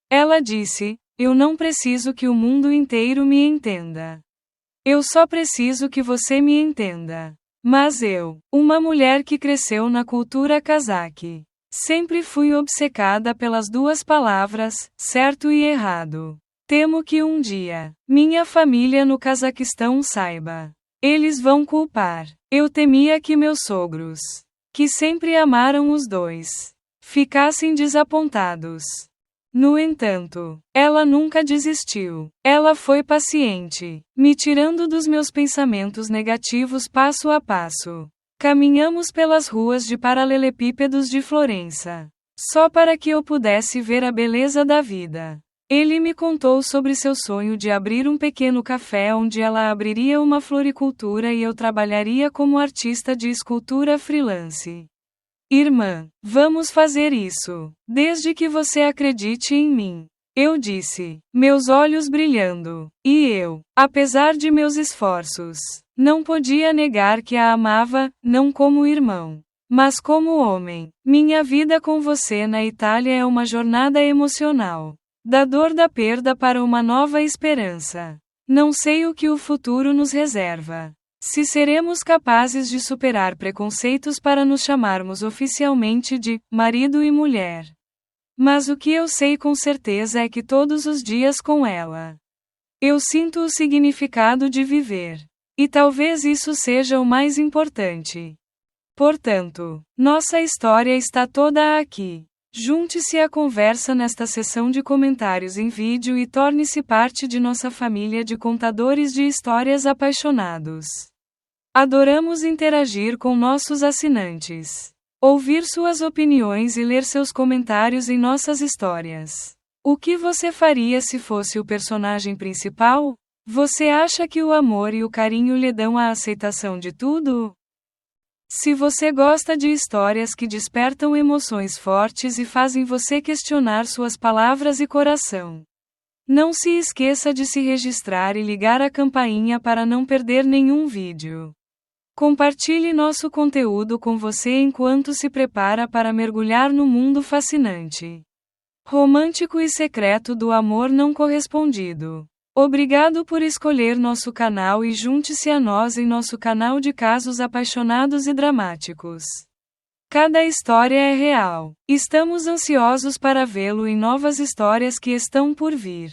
Ela disse: eu não preciso que o mundo inteiro me entenda. Eu só preciso que você me entenda. Mas eu, uma mulher que cresceu na cultura cazaque, sempre fui obcecada pelas 2 palavras, certo e errado. Temo que um dia, minha família no Cazaquistão saiba. Eles vão culpar. Eu temia que meus sogros, que sempre amaram os 2, ficassem desapontados. No entanto, ela nunca desistiu. Ela foi paciente, me tirando dos meus pensamentos negativos passo a passo. Caminhamos pelas ruas de paralelepípedos de Florença, só para que eu pudesse ver a beleza da vida. Ele me contou sobre seu sonho de abrir um pequeno café onde ela abriria uma floricultura e eu trabalharia como artista de escultura freelance. Irmã, vamos fazer isso, desde que você acredite em mim. Eu disse, meus olhos brilhando, e eu, apesar de meus esforços, não podia negar que a amava, não como irmão, mas como homem. Minha vida com você na Itália é uma jornada emocional, da dor da perda para uma nova esperança. Não sei o que o futuro nos reserva. Se seremos capazes de superar preconceitos para nos chamarmos oficialmente de marido e mulher. Mas o que eu sei com certeza é que todos os dias com ela, eu sinto o significado de viver. E talvez isso seja o mais importante. Portanto, nossa história está toda aqui. Junte-se à conversa nesta sessão de comentários em vídeo e torne-se parte de nossa família de contadores de histórias apaixonados. Adoramos interagir com nossos assinantes, ouvir suas opiniões e ler seus comentários em nossas histórias. O que você faria se fosse o personagem principal? Você acha que o amor e o carinho lhe dão a aceitação de tudo? Se você gosta de histórias que despertam emoções fortes e fazem você questionar suas palavras e coração, não se esqueça de se registrar e ligar a campainha para não perder nenhum vídeo. Compartilhe nosso conteúdo com você enquanto se prepara para mergulhar no mundo fascinante, romântico e secreto do amor não correspondido. Obrigado por escolher nosso canal e junte-se a nós em nosso canal de casos apaixonados e dramáticos. Cada história é real. Estamos ansiosos para vê-lo em novas histórias que estão por vir.